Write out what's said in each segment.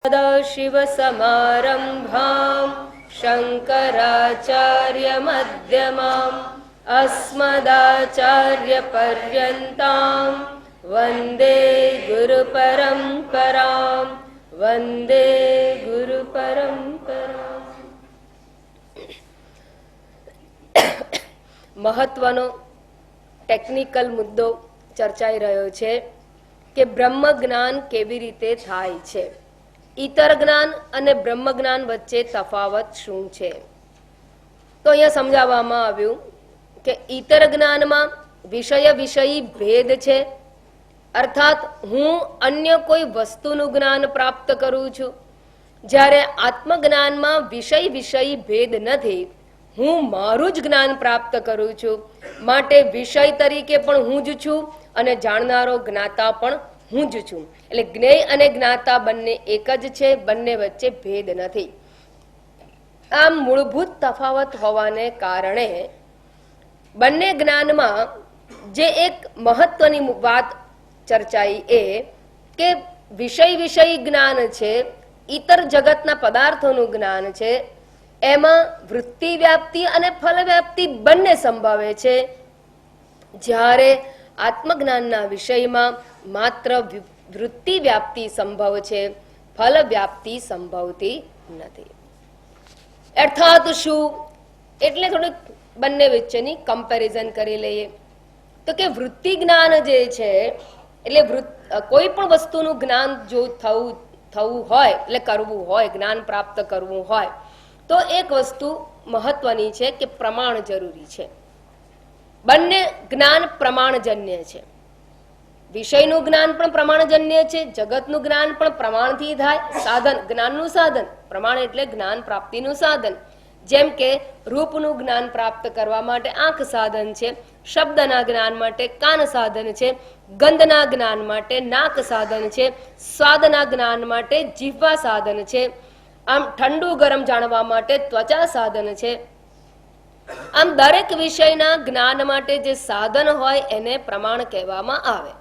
सदाशिवसमारम्भां शङ्कराचार्यमध्यमाम् अस्मदाचार्यपर्यन्तां वन्दे गुरुपरम्परां वन्दे गुरुपरम्परां। મહત્વનો ટેકનિકલ મુદ્દો ચર્ચાઈ રહ્યો છે કે બ્રહ્મ જ્ઞાન કેવી રીતે થાય છે, ઈતર જ્ઞાન અને બ્રહ્મ જ્ઞાન વચ્ચે તફાવત શું છે. તો અહીંયા સમજાવવામાં આવ્યું કે ઈતર જ્ઞાનમાં વિષય વિષયી ભેદ છે, અર્થાત હું અન્ય કોઈ વસ્તુનું જ્ઞાન પ્રાપ્ત કરું છું, જ્યારે આત્મજ્ઞાનમાં વિષય વિષયી ભેદ નથી, હું મારું જ જ્ઞાન પ્રાપ્ત કરું છું. માટે વિષય તરીકે પણ હું જ છું અને જાણનારો જ્ઞાતા પણ હું જ છું. એટલે જ્ઞેય અને જ્ઞાતા બંને એક જ છે, બંને વચ્ચે ભેદ નથી. આમ મૂળભૂત તફાવત હોવાને કારણે બંને જ્ઞાનમાં જે એક મહત્વની વાત ચર્ચાઈ એ કે વિષય વિષયી જ્ઞાન છે, ઈતર જગતના પદાર્થોનું જ્ઞાન છે, એમાં વૃત્તિ વ્યાપ્તિ અને ફલ વ્યાપ્તિ બંને સંભવે છે, જ્યારે આત્મજ્ઞાનના વિષયમાં માત્ર વૃત્તિ વ્યાપ્તિ સંભવ છે, ફલ વ્યાપ્તિ સંભવતી નથી. અર્થાત શું એટલે થોડીક બંને વચ્ચેની કમ્પેરિઝન કરી લઈએ તો કે વૃત્તિ જ્ઞાન જે છે એટલે કોઈ પણ વસ્તુનું જ્ઞાન જો થવું હોય એટલે કરવું હોય, જ્ઞાન પ્રાપ્ત કરવું હોય તો એક વસ્તુ મહત્વની છે કે પ્રમાણ જરૂરી છે. બંને જ્ઞાન પ્રમાણજન્ય છે. વિષયનું જ્ઞાન પણ પ્રમાણજન્ય છે, જગતનું જ્ઞાન પણ પ્રમાણથી થાય. સાધન, જ્ઞાનનું સાધન, પ્રમાણ એટલે જ્ઞાન પ્રાપ્તિનું સાધન. જેમ કે રૂપનું જ્ઞાન પ્રાપ્ત કરવા માટે આંખ સાધન છે, શબ્દના જ્ઞાન માટે કાન સાધન છે, ગંધના જ્ઞાન માટે નાક સાધન છે, સ્વાદના જ્ઞાન માટે જીહ્વા સાધન છે, આમ ઠંડુ ગરમ જાણવા માટે ત્વચા સાધન છે. આમ દરેક વિષયના જ્ઞાન માટે જે સાધન હોય એને પ્રમાણ કહેવામાં આવે.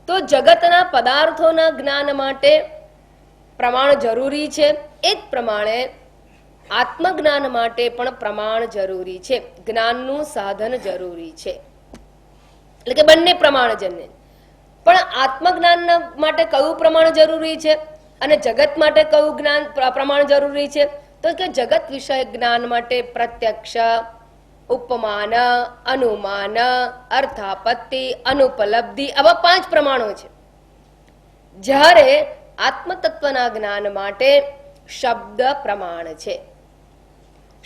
તો જગતના પદાર્થોના જ્ઞાન માટે પ્રમાણ જરૂરી છે, એ જ પ્રમાણે આત્મજ્ઞાન માટે પણ પ્રમાણ જરૂરી છે, જ્ઞાનનું સાધન જરૂરી છે. એટલે કે બંને પ્રમાણજન્ય. પણ આત્મજ્ઞાન માટે કયું પ્રમાણ જરૂરી છે અને જગત માટે કયું જ્ઞાન પ્રમાણ જરૂરી છે? તો કે જગત વિષય જ્ઞાન માટે પ્રત્યક્ષ, ઉપમાન, અનુમાન, અર્થાપત્તિ, અનુપલબ્ધિ આવા 5 પ્રમાણો છે. જ્યારે આત્મતત્વના જ્ઞાન માટે શબ્દ પ્રમાણ છે.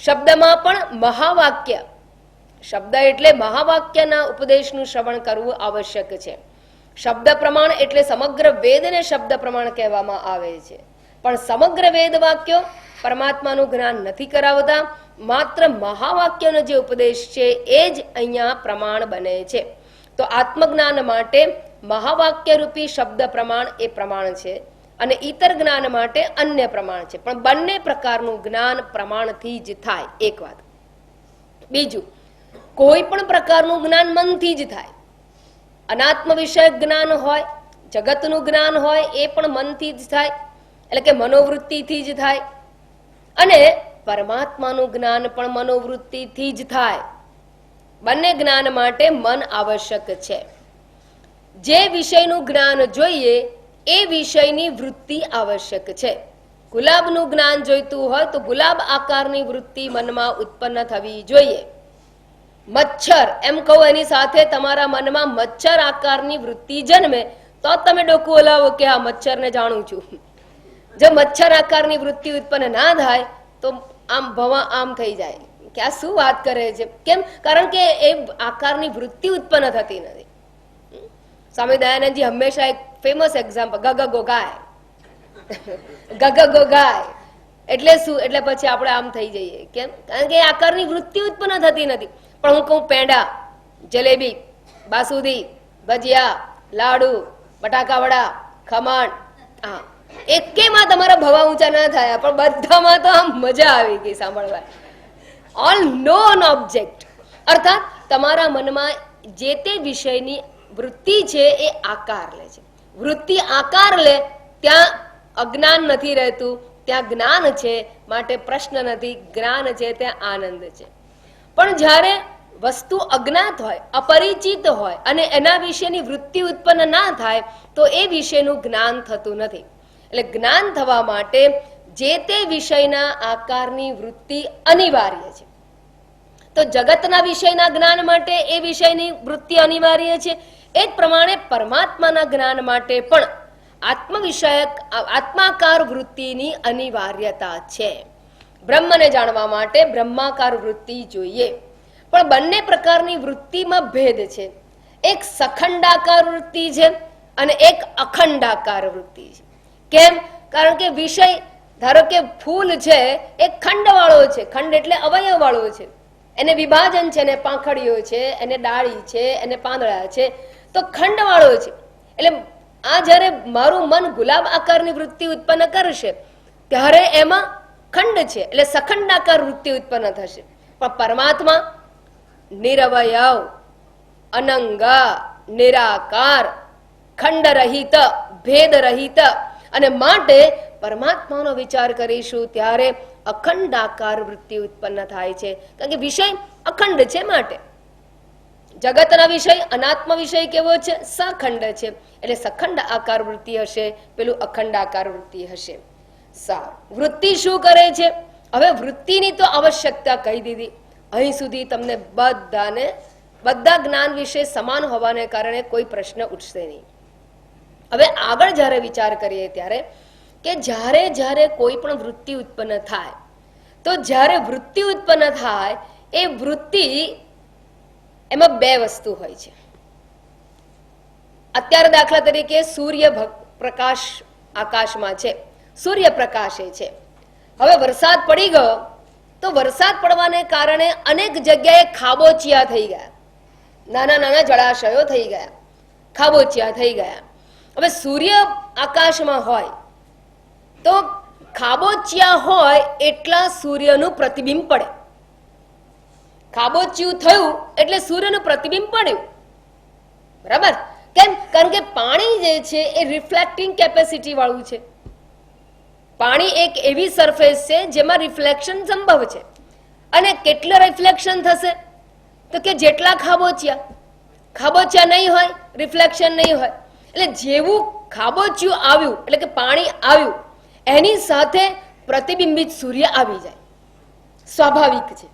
શબ્દમાં પણ મહાવાક્ય, શબ્દ એટલે મહાવાક્યના ઉપદેશનું શ્રવણ કરવું આવશ્યક છે. શબ્દ પ્રમાણ એટલે સમગ્ર વેદને શબ્દ પ્રમાણ કહેવામાં આવે છે. પણ સમગ્ર વેદ વાક્યો પરમાત્માનું જ્ઞાન નથી કરાવતા, માત્ર મહાવાક્યનો જે ઉપદેશ છે એ જ અહીંયા પ્રમાણ બને છે. તો આત્મજ્ઞાન માટે મહાવાક્ય રૂપી શબ્દ પ્રમાણ એ પ્રમાણ છે અને ઈતર જ્ઞાન માટે અન્ય પ્રમાણ છે. પણ બંને પ્રકારનું જ્ઞાન પ્રમાણથી જ થાય, એક વાત. બીજું, કોઈ પણ પ્રકારનું જ્ઞાન મનથી જ થાય. અનાત્મ વિષયક જ્ઞાન હોય, જગતનું જ્ઞાન હોય, એ પણ મનથી જ થાય, એટલે કે મનોવૃત્તિથી જ થાય. અને પરમાત્માનું જ્ઞાન પણ મનોવૃત્તિથી જ થાય. બંને જ્ઞાન માટે મન આવશ્યક છે. જે વિષયનું જ્ઞાન જોઈએ એ વિષયની વૃત્તિ આવશ્યક છે. ગુલાબનું જ્ઞાન જોઈતું હોય તો ગુલાબ આકારની વૃત્તિ મનમાં ઉત્પન્ન થવી જોઈએ. મચ્છર એમ કહો એની સાથે તમારા મનમાં મચ્છર આકારની વૃત્તિ જન્મે તો તમે ડોકું હલાવો કે આ મચ્છરને જાણું છું. જો મચ્છર આકારની વૃત્તિ ઉત્પન્ન ના થાય તો આમ ભવા આમ થઈ જાય કે આ શું વાત કરે છે. કેમ? કારણ કે એ આકારની વૃત્તિ ઉત્પન્ન થતી નથી. સ્વામી દયાનંદજી હંમેશા એક ફેમસ એક્ઝામ્પલ, ગગગો ગાય, ગગગો ગાય એટલે શું? એટલે પછી આપણે આમ થઈ જઈએ. કેમ? કારણ કે આકારની વૃત્તિ ઉત્પન્ન થતી નથી. પણ હું કહું પેંડા, જલેબી, બાસુદી, ભજીયા, લાડુ, બટાકા વડા, ખમણ, હા, એકેમાં તમારા ભવા ઊંચા ના થયા, પણ બધામાં તો આમ મજા આવી ગઈ સાંભળવા. ઓલ નોન ઓબ્જેક્ટ, અર્થાત તમારા મનમાં જે તે વિષયની વૃત્તિ છે એ આકાર લે છે. વૃત્તિ આકાર લે ત્યાં અજ્ઞાન નથી રહેતું, ત્યાં જ્ઞાન છે, માટે પ્રશ્ન નથી, જ્ઞાન છે ત્યાં આનંદ છે. પણ જ્યારે વસ્તુ અજ્ઞાત હોય, અપરિચિત હોય અને એના વિશેની વૃત્તિ ઉત્પન્ન ના થાય તો એ વિશેનું જ્ઞાન થતું નથી. એટલે જ્ઞાન થવા માટે જે તે વિષયના આકારની વૃત્તિ અનિવાર્ય છે. તો જગતના વિષયના જ્ઞાન માટે એ વિષયની વૃત્તિ અનિવાર્ય છે. એ જ પ્રમાણે પરમાત્માના જ્ઞાન માટે પણ આત્મવિષયક આત્માકાર વૃત્તિની અનિવાર્યતા છે. બ્રહ્મને જાણવા માટે બ્રહ્માકાર વૃત્તિ જોઈએ. પણ બંને પ્રકારની વૃત્તિમાં ભેદ છે. એક સખંડાકાર વૃત્તિ છે અને એક અખંડાકાર વૃત્તિ છે. કેમ? કારણ કે વિષય, ધારો કે ફૂલ છે એ ખંડવાળો છે. ખંડ એટલે અવયવ વાળો છે. એને વિભાજન છે, એને પાંખડીઓ છે, એને ડાળી છે, એને પાંદડા છે, તો ખંડવાળો છે. એટલે આ જ્યારે મારું મન ગુલાબ આકારની વૃત્તિ ઉત્પન્ન કરશે ત્યારે એમાં ખંડ છે, એટલે સખંડાકાર વૃત્તિ ઉત્પન્ન થશે. પણ પરમાત્મા નિરવયવ, અનંગ, નિરાકાર, ખંડ રહિત, ભેદ રહિત, અને માટે પરમાત્માનો વિચાર કરીશું ત્યારે અખંડાકાર વૃત્તિ ઉત્પન્ન થાય છે. કારણ કે વિષય અખંડ છે. માટે જગતના વિષય, અનાત્મ વિષય કેવો છે? સખંડ છે. એટલે સખંડ આકાર વૃત્તિ હશે, પેલું અખંડાકાર વૃત્તિ હશે. સારું, વૃત્તિ શું કરે છે? હવે વૃત્તિની તો આવશ્યકતા કહી દીધી. અહીં સુધી તમને બધા જ્ઞાન વિશે સમાન હોવાને કારણે કોઈ પ્રશ્ન ઉઠશે નહીં. હવે આગળ જ્યારે વિચાર કરીએ ત્યારે કે જ્યારે કોઈ પણ વૃત્તિ ઉત્પન્ન થાય તો જ્યારે વૃત્તિ ઉત્પન્ન થાય એ વૃત્તિ એમાં બે વસ્તુ હોય છે. અત્યારે દાખલા તરીકે સૂર્ય પ્રકાશ આકાશમાં છે, સૂર્ય પ્રકાશે છે. હવે વરસાદ પડી ગયો તો વરસાદ પડવાને કારણે અનેક જગ્યાએ ખાબોચિયા થઈ ગયા, નાના નાના જળાશયો થઈ ગયા, ખાબોચિયા થઈ ગયા. હવે સૂર્ય આકાશમાં હોય તો ખાબોચિયા હોય એટલા સૂર્યનું પ્રતિબિંબ પડે. ખાબોચિયું થયું એટલે સૂર્યનું પ્રતિબિંબ પડ્યું. બરાબર? કેમ? કારણ કે પાણી જે છે એ રિફ્લેક્ટિંગ કેપેસિટી વાળું છે. પાણી એક એવી સરફેસ છે જેમાં રિફ્લેક્શન સંભવ છે. અને કેટલું રિફ્લેક્શન થશે? તો કે જેટલા ખાબોચિયા નહીં હોય, રિફ્લેક્શન નહીં હોય. એટલે જેવું ખાબોચિયું આવ્યું એટલે કે પાણી આવ્યું એની સાથે પ્રતિબિંબિત સૂર્ય આવી જાય, સ્વાભાવિક છે.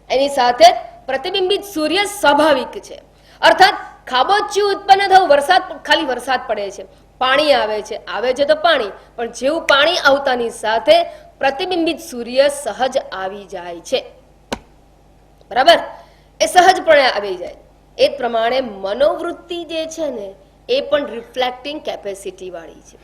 એની સાથે પ્રતિબિંબિત સૂર્ય સ્વાભાવિક છે. અર્થાત ખાબોચિયું ઉત્પન્ન થયું, ખાલી વરસાદ પડે છે, પાણી આવે છે તો પાણી, પણ જેવું પાણી આવતાની સાથે પ્રતિબિંબિત સૂર્ય સહજ આવી જાય છે. બરાબર? એ સહજપણે આવી જાય. એ પ્રમાણે મનોવૃત્તિ જે છે ને એ પણ રિફ્લેક્ટિંગ કેપેસિટી વાળી છે.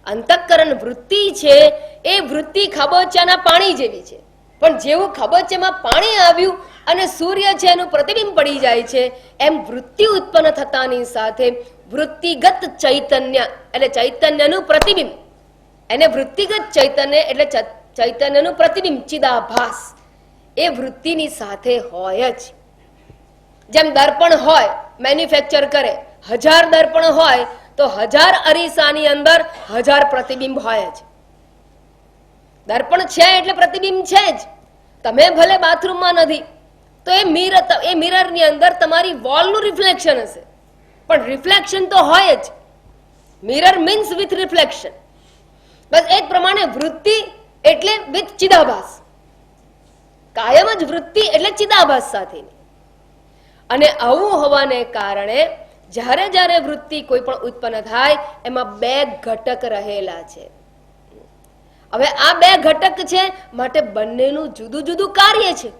અંતઃકરણ વૃત્તિ છે એ વૃત્તિ ખાબોચિયાના પાણી જેવી છે. પણ જેવું ખાબોચિયામાં પાણી આવ્યું અને સૂર્ય છે એનું પ્રતિબિંબ પડી જાય છે, એમ વૃત્તિ ઉત્પન્ન થતાની સાથે વૃત્તિગત ચૈતન્ય એટલે ચૈતન્યનું પ્રતિબિંબ, એને વૃત્તિગત ચૈતન્ય એટલે ચૈતન્યનું પ્રતિબિંબ, ચિદાભાસ એ વૃત્તિની સાથે હોય જ. જેમ દર્પણ હોય, મેન્યુફેક્ચર કરે, 1000 દર્પણ હોય તો 1000 અરીસાની અંદર 1000 પ્રતિબિંબ હોય જ. દર્પણ છે એટલે પ્રતિબિંબ છે જ. તમે ભલે બાથરૂમમાં નથી તો એ મિરરની અંદર તમારી વોલનું રિફ્લેક્શન હશે, પણ રિફ્લેક્શન તો હોય જ. Mirror means with reflection. બસ એ જ પ્રમાણે વૃત્તિ એટલે વિથ ચિદાભાસ. કાયમ જ વૃત્તિ એટલે ચિદાભાસ સાથેની. અને આવું હોવાને કારણે જ્યારે વૃત્તિ કોઈ પણ ઉત્પન્ન થાય એમાં બે ઘટક રહેલા છે. હવે આ બે ઘટક છે માટે બંનેનું જુદું જુદું કાર્ય છે.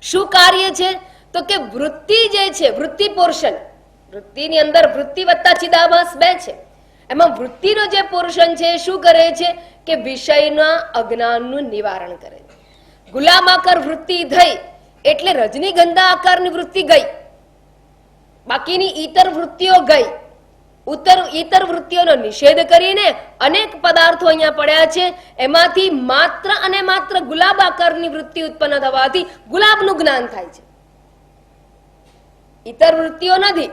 શું કાર્ય છે? તો કે વૃત્તિ જે છે, વૃત્તિ પોર્શન, વૃત્તિની અંદર વૃત્તિ વત્તા ચિદાભાસ બે છે. એમાં વૃત્તિનો જે પોર્શન છે શું કરે છે કે વિષયના અજ્ઞાનનું નિવારણ કરે છે. ગુલામાકાર વૃત્તિ થઈ એટલે રજનીગંધા આકારની વૃત્તિ ગઈ, બાકીની ઈતર વૃત્તિઓ ગઈ. ઈતર વૃત્તિઓનો નિષેધ કરીને અનેક પદાર્થો અહીંયા પડ્યા છે, એમાંથી માત્ર અને માત્ર ગુલાબ આકારની વૃત્તિ ઉત્પન્ન થવાથી ગુલાબનું જ્ઞાન થાય છે. ઈતર વૃત્તિઓ નથી.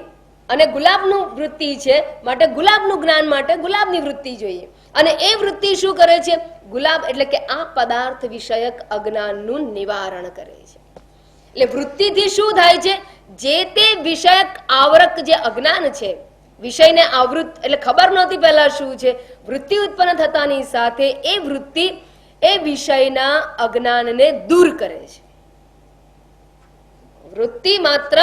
અને ગુલાબનું વૃત્તિ છે, માટે ગુલાબનું જ્ઞાન માટે ગુલાબની વૃત્તિ જોઈએ. અને એ વૃત્તિ શું કરે છે? ગુલાબ એટલે કે આ પદાર્થ વિષયક અજ્ઞાનનું નિવારણ કરે છે. એટલે વૃત્તિથી શું થાય છે? જે તે વિષયક આવરક જે અજ્ઞાન છે, વિષયને આવૃત એટલે ખબર નહોતી પહેલા શું છે, વૃત્તિ ઉત્પન્ન થતાની સાથે એ વૃત્તિ એ વિષયના અજ્ઞાનને દૂર કરે છે. વૃત્તિ માત્ર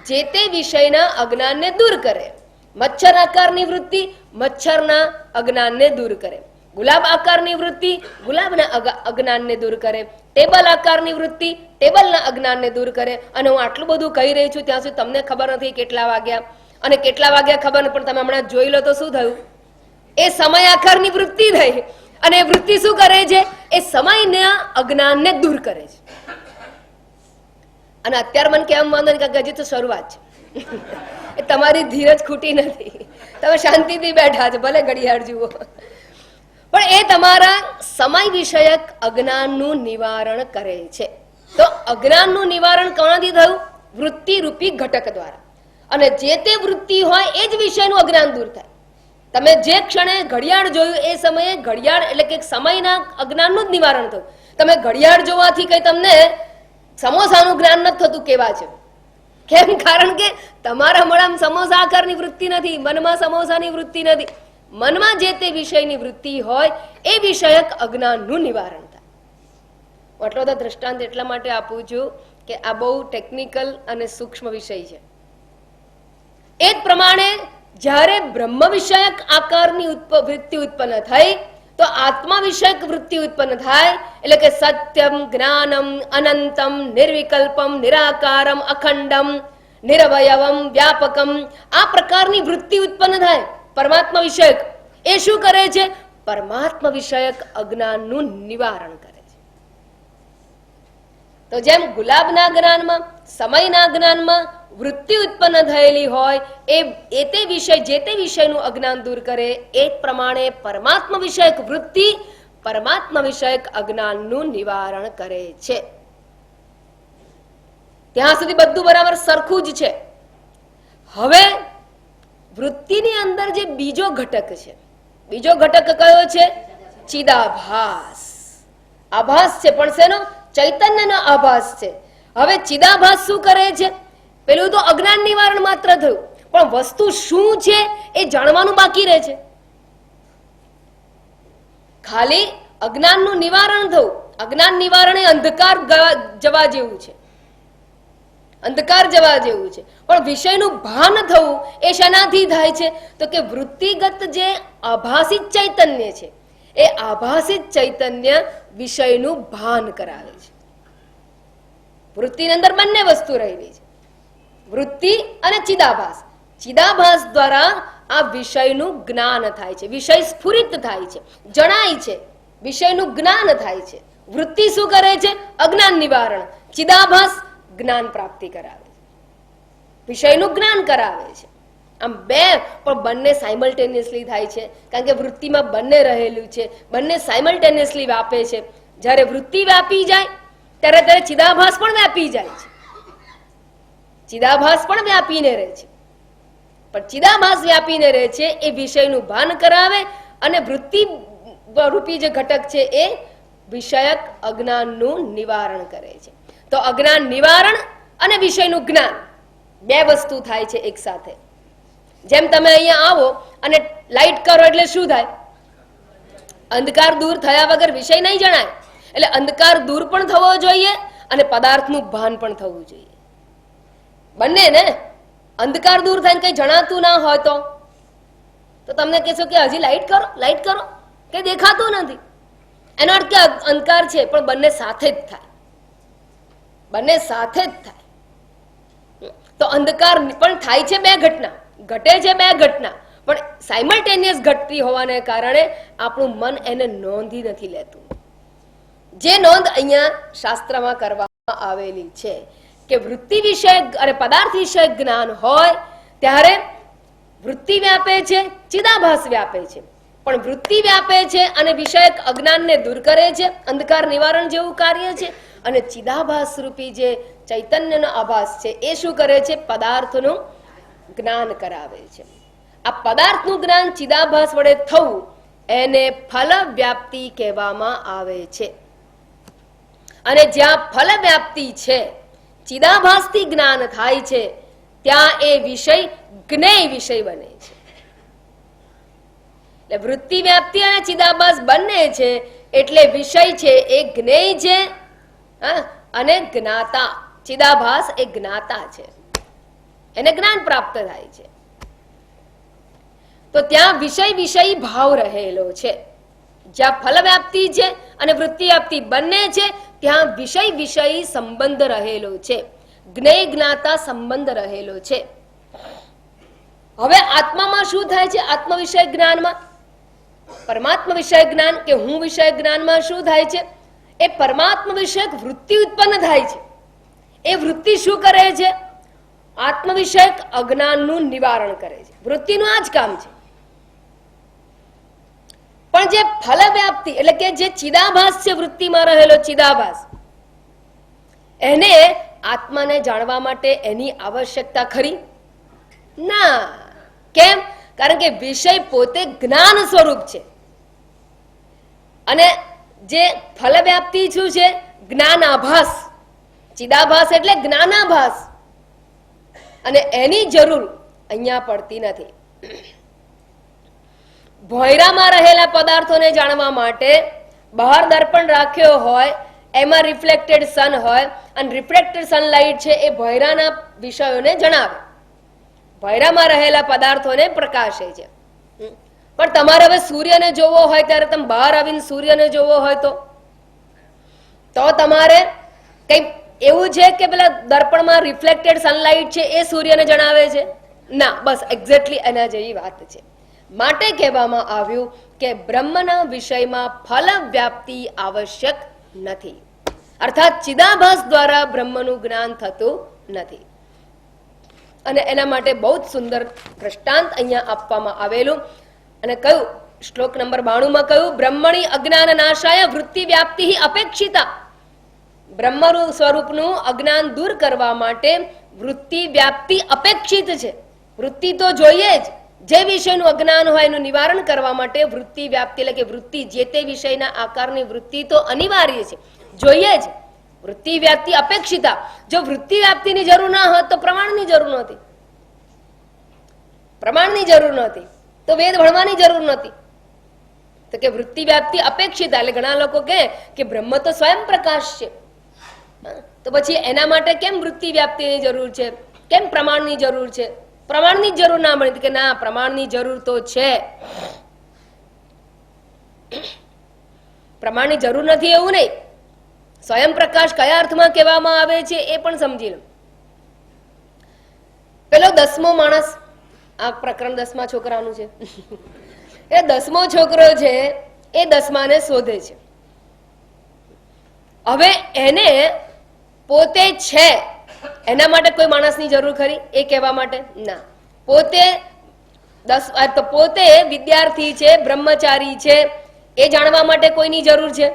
જે તે વિષયના અજ્ઞાનને દૂર કરે. મચ્છર આકારની વૃત્તિ મચ્છરના અજ્ઞાનને દૂર કરે. ગુલાબ આકારની વૃત્તિ ગુલાબના અજ્ઞાનને દૂર કરે. ટેબલ આકારની વૃત્તિ ટેબલના અજ્ઞાનને દૂર કરે. અને હું આટલું બધું કહી રહી છું ત્યાં સુધી તમને ખબર નથી કેટલા વાગ્યા અને કેટલા વાગ્યા ખબર નથી, પણ તમે હમણાં જોઈ લો તો શું થયું? એ સમય આકારની વૃત્તિ થઈ. અને એ વૃત્તિ શું કરે છે? એ સમયના અજ્ઞાનને દૂર કરે છે. અને અત્યારે મને કેમ વાંધો નહીં કે હજી તો શરૂઆત છે. તમારી ધીરજ ખૂટી નથી, તમે શાંતિથી બેઠા છો, ભલે ઘડિયાળ જુઓ, પણ એ તમારા સમય વિષયક અજ્ઞાનનું નિવારણ કરે છે. તો અજ્ઞાનનું નિવારણ કોનાથી થયું? વૃત્તિ રૂપી ઘટક દ્વારા. અને જે તે વૃત્તિ હોય એ જ વિષયનું અજ્ઞાન દૂર થાય. તમે જે ક્ષણે ઘડિયાળ જોયું એ સમયે ઘડિયાળ એટલે કે સમયના અજ્ઞાનનું જ નિવારણ થયું. તમે ઘડિયાળ જોવાથી કઈ તમને સમોસાનું જ્ઞાન નથી થતું કેવા છે. કેમ? કારણ કે તમારા મળામાં સમોસા આકારની વૃત્તિ નથી, મનમાં સમોસાની વૃત્તિ નથી. મનમાં જે તે વિષયની વૃત્તિ હોય એ વિષયક અજ્ઞાનનું નિવારણ થાય. આટલો તો દ્રષ્ટાંત એટલા માટે આપું છું કે આ બહુ ટેકનિકલ અને સૂક્ષ્મ વિષય છે. એ જ પ્રમાણે જ્યારે બ્રહ્મ વિષયક આકારની વૃત્તિ ઉત્પન્ન થઈ તો આત્મા વિષયક વૃત્તિ ઉત્પન્ન થાય. એટલે કે સત્યમ, જ્ઞાનમ, અનંતમ, નિર્વિકલ્પમ, નિરાકારમ, અખંડમ, નિરવયવમ, વ્યાપકમ, આ પ્રકારની વૃત્તિ ઉત્પન્ન થાય પરમાત્મા વિષયક. એ શું કરે છે? પરમાત્મા વિષયક અજ્ઞાનનું નિવારણ કરે છે. તો જેમ ગુલાબના જ્ઞાનમાં, સમયના જ્ઞાનમાં વૃત્તિ ઉત્પન્ન થયેલી હોય એ તે વિષય જે તે વિષયનું અજ્ઞાન દૂર કરે, એ જ પ્રમાણે પરમાત્મા વિષયક વૃત્તિ પરમાત્મા વિષયક અજ્ઞાનનું નિવારણ કરે છે. ત્યાં સુધી બધું બરાબર સરખું જ છે. હવે વૃત્તિની અંદર જે બીજો ઘટક છે, બીજો ઘટક કયો છે? ચિદાભાસ. આભાસ છે, પણ શેનો? ચૈતન્યનો આભાસ છે. હવે ચિદાભાસ શું કરે છે? પેલું તો અજ્ઞાન નિવારણ માત્ર થયું, પણ વસ્તુ શું છે એ જાણવાનું બાકી રહે છે. ખાલી અજ્ઞાનનું નિવારણ થયું. અજ્ઞાન નિવારણ એ અંધકાર જવા જેવું છે, અંધકાર જવા જેવું છે. પણ વિષયનું ભાન થવું એ શેનાથી થાય છે? તો કે વૃત્તિગત જે આભાસિત ચૈતન્ય છે એ આભાસિત ચૈતન્ય વિષયનું ભાન કરાવે છે. વૃત્તિની અંદર બંને વસ્તુ રહેલી છે, વૃત્તિ અને ચિદાભાસ. ચિદાભાસ દ્વારા આ વિષયનું જ્ઞાન થાય છે, વિષય સ્ફુરિત થાય છે, જણાય છે, વિષયનું જ્ઞાન થાય છે. વૃત્તિ શું કરે છે? અજ્ઞાન નિવારણ. ચિદાભાસ જ્ઞાન પ્રાપ્તિ કરાવે છે, વિષયનું જ્ઞાન કરાવે છે. આમ બે, પણ બંને સાયમલ્ટેનિયસલી થાય છે, કારણ કે વૃત્તિમાં બંને રહેલું છે, બંને સાયમલ્ટેનિયસલી વ્યાપે છે. જ્યારે વૃત્તિ વ્યાપી જાય ત્યારે ચિદાભાસ પણ વ્યાપી જાય છે. ચિદાભાસ પણ વ્યાપીને રહે છે, પણ ચિદાભાસ વ્યાપીને રહે છે એ વિષયનું ભાન કરાવે. અને વૃત્તિ રૂપી જે ઘટક છે એ વિષયક અજ્ઞાનનું નિવારણ કરે છે. તો અજ્ઞાન નિવારણ અને વિષયનું જ્ઞાન બે વસ્તુ થાય છે એક સાથે. જેમ તમે અહીંયા આવો અને લાઈટ કરો એટલે શું થાય? અંધકાર દૂર થયા વગર વિષય નહીં જણાય. એટલે અંધકાર દૂર પણ થવો જોઈએ અને પદાર્થનું ભાન પણ થવું જોઈએ. બંને ને. અંધકાર દૂર થઈને કઈ જણાતું ના હોય તો તમને કહેશો કે હજી લાઈટ કરો, લાઈટ કરો, કઈ દેખાતું નથી. એનો અર્થ કે અંધકાર છે, પણ બંને સાથે જ થાય, બંને સાથે જ થાય. તો અંધકાર પણ થાય છે બે ઘટના, ઘટે છે બે ઘટના, પણ સાયમલ્ટેનિયસ ઘટતી હોવાને કારણે આપણું મન એને નોંધી નથી લેતું. જે નોંધ અહીંયા શાસ્ત્રમાં કરવામાં આવેલી છે કે વૃત્તિ વિષય અને પદાર્થ વિષય જ્ઞાન હોય ત્યારે વૃત્તિ વ્યાપે છે, ચિદાભાસ વ્યાપે છે. પણ વૃત્તિ વ્યાપે છે અને વિષયક અજ્ઞાનને દૂર કરે છે, અંધકાર નિવારણ જેવું કાર્ય છે. અને ચિદાભાસ રૂપી જે ચૈતન્યનો આભાસ છે એ શું કરે છે? પદાર્થનું જ્ઞાન કરાવે છે. આ પદાર્થનું જ્ઞાન ચિદાભાસ વડે થવું એને ફલ વ્યાપ્તિ કહેવામાં આવે છે. અને જ્યાં ફલ વ્યાપ્તિ છે, ચિદાભાસથી જ્ઞાન થાય છે, ત્યાં એ વિષય જ્ઞેય વિષય બને છે. એટલે વૃત્તિ વ્યાપ્તિ અને ચિદાભાસ બંને છે એટલે વિષય છે એ જ્ઞેય છે અને જ્ઞાતા. ચિદાભાસ એ જ્ઞાતા છે, એને જ્ઞાન પ્રાપ્ત થાય છે. તો ત્યાં વિષય વિષય ભાવ રહેલો છે. જ્યાં ફલ વ્યાપ્તિ છે અને વૃત્તિ વ્યાપ્તિ બંને છે ત્યાં વિષય વિષય સંબંધ રહેલો છે, જ્ઞેય જ્ઞાતા સંબંધ રહેલો છે. હવે આત્મામાં શું થાય છે? આત્મ વિષય જ્ઞાનમાં, પરમાત્મા વિષય જ્ઞાન કે હું વિષય જ્ઞાનમાં શું થાય છે? એ પરમાત્મા વિષયક વૃત્તિ ઉત્પન્ન થાય છે. એ વૃત્તિ શું કરે છે? આત્મ વિષયક અજ્ઞાનનું નિવારણ કરે છે. વૃત્તિનું આ જ કામ છે. પણ જે ફલ વ્યાપ્તિ એટલે કે જે ચિદાભાસ છે, વૃત્તિમાં રહેલો ચિદાભાસ, એને આત્માને જાણવા માટે એની આવશ્યકતા ખરી? ના. કેમ? કારણ કે વિષય પોતે જ્ઞાન સ્વરૂપ છે અને જે ફલ વ્યાપ્તિ શું છે? જ્ઞાનાભાસ. ચિદાભાસ એટલે જ્ઞાનાભાસ, અને એની જરૂર અહીંયા પડતી નથી. ભોંયરામાં રહેલા પદાર્થોને જાણવા માટે બહાર દર્પણ રાખ્યો હોય, એમાં રિફ્લેક્ટેડ સન હોય અને રિફ્લેક્ટેડ સનલાઇટ છે એ ભોંયરાના વિષયોને જણાવે, ભોંયરામાં રહેલા પદાર્થોને પ્રકાશે છે. પણ તમારે હવે સૂર્યને જોવો હોય ત્યારે તમે બહાર આવીને સૂર્યને જોવો હોય તો તમારે કઈ એવું છે કે પેલા દર્પણમાં રિફ્લેક્ટેડ સનલાઇટ છે એ સૂર્યને જણાવે છે? ના. બસ એક્ઝેક્ટલી એના જેવી વાત છે. માટે કહેવામાં આવ્યું કે બ્રહ્મના વિષયમાં ફલ વ્યાપ્તિ આવશ્યક નથી, અર્થાત ચિદાભાસ દ્વારા બ્રહ્મનું જ્ઞાન થતું નથી. અને એના માટે બહુ જ સુંદર દ્રષ્ટાંત અહીંયા આપવામાં આવેલું. અને કયું શ્લોક નંબર 92 માં કહ્યું, બ્રહ્મણી અજ્ઞાન નાશાય વૃત્તિ વ્યાપ્તિ અપેક્ષિતા. બ્રહ્મનું સ્વરૂપનું અજ્ઞાન દૂર કરવા માટે વૃત્તિ વ્યાપ્તિ અપેક્ષિત છે. વૃત્તિ તો જોઈએ જ. જે વિષયનું અજ્ઞાન હોય એનું નિવારણ કરવા માટે વૃત્તિ વ્યાપ્તિ એટલે કે વૃત્તિ, જે તે વિષયના આકારની વૃત્તિ તો અનિવાર્ય છે, જોઈએ જ. વૃત્તિ વ્યાપ્તિ અપેક્ષિતા. જો વૃત્તિ વ્યાપ્તિની જરૂર ના હોત તો પ્રમાણની જરૂર નહોતી, પ્રમાણની જરૂર નહોતી તો વેદ ભણવાની જરૂર નહોતી. તો કે વૃત્તિ વ્યાપ્તિ અપેક્ષિતા એટલે ઘણા લોકો કહે કે બ્રહ્મ તો સ્વયં પ્રકાશ છે, તો પછી એના માટે કેમ વૃત્તિ વ્યાપ્તિની જરૂર છે, કેમ પ્રમાણની જરૂર છે? પ્રમાણની જરૂર ના મળી કે ના, પ્રમાણની જરૂર તો છે. પ્રમાણની જરૂર નથી એવું નહીં. સ્વયં પ્રકાશ કયા અર્થમાં કહેવામાં આવે છે એ પણ સમજી લો. પેલો 10મો માણસ, આ પ્રકરણ 10મા છોકરાનું છે, એ 10મો છોકરો છે એ 10માને શોધે છે. હવે એને પોતે છે એના માટે કોઈ માણસની જરૂર ખરી એ કહેવા માટે? ના. પોતે વિદ્યાર્થી છે, બ્રહ્મચારી છે એ જાણવા માટે કોઈની જરૂર છે?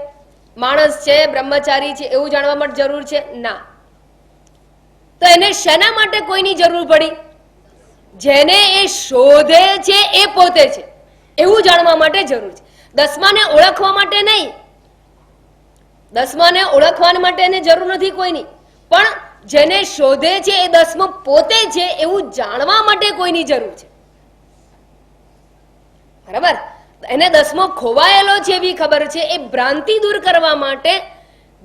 માણસ છે, બ્રહ્મચારી છે એવું જાણવા માટે જરૂર છે? ના. તો એને શેના માટે કોઈની જરૂર પડી? જેને એ શોધે છે એ પોતે છે એવું જાણવા માટે જરૂર છે. 10માને ઓળખવા માટે નહીં, 10માને ઓળખવા માટે એને જરૂર નથી કોઈની, પણ જેને શોધે છે એ 10મો પોતે છે એવું જાણવા માટે કોઈની જરૂર છે. બરાબર? એને 10મો ખોવાયેલો છે એવી ખબર છે, એ ભ્રાંતિ દૂર કરવા માટે,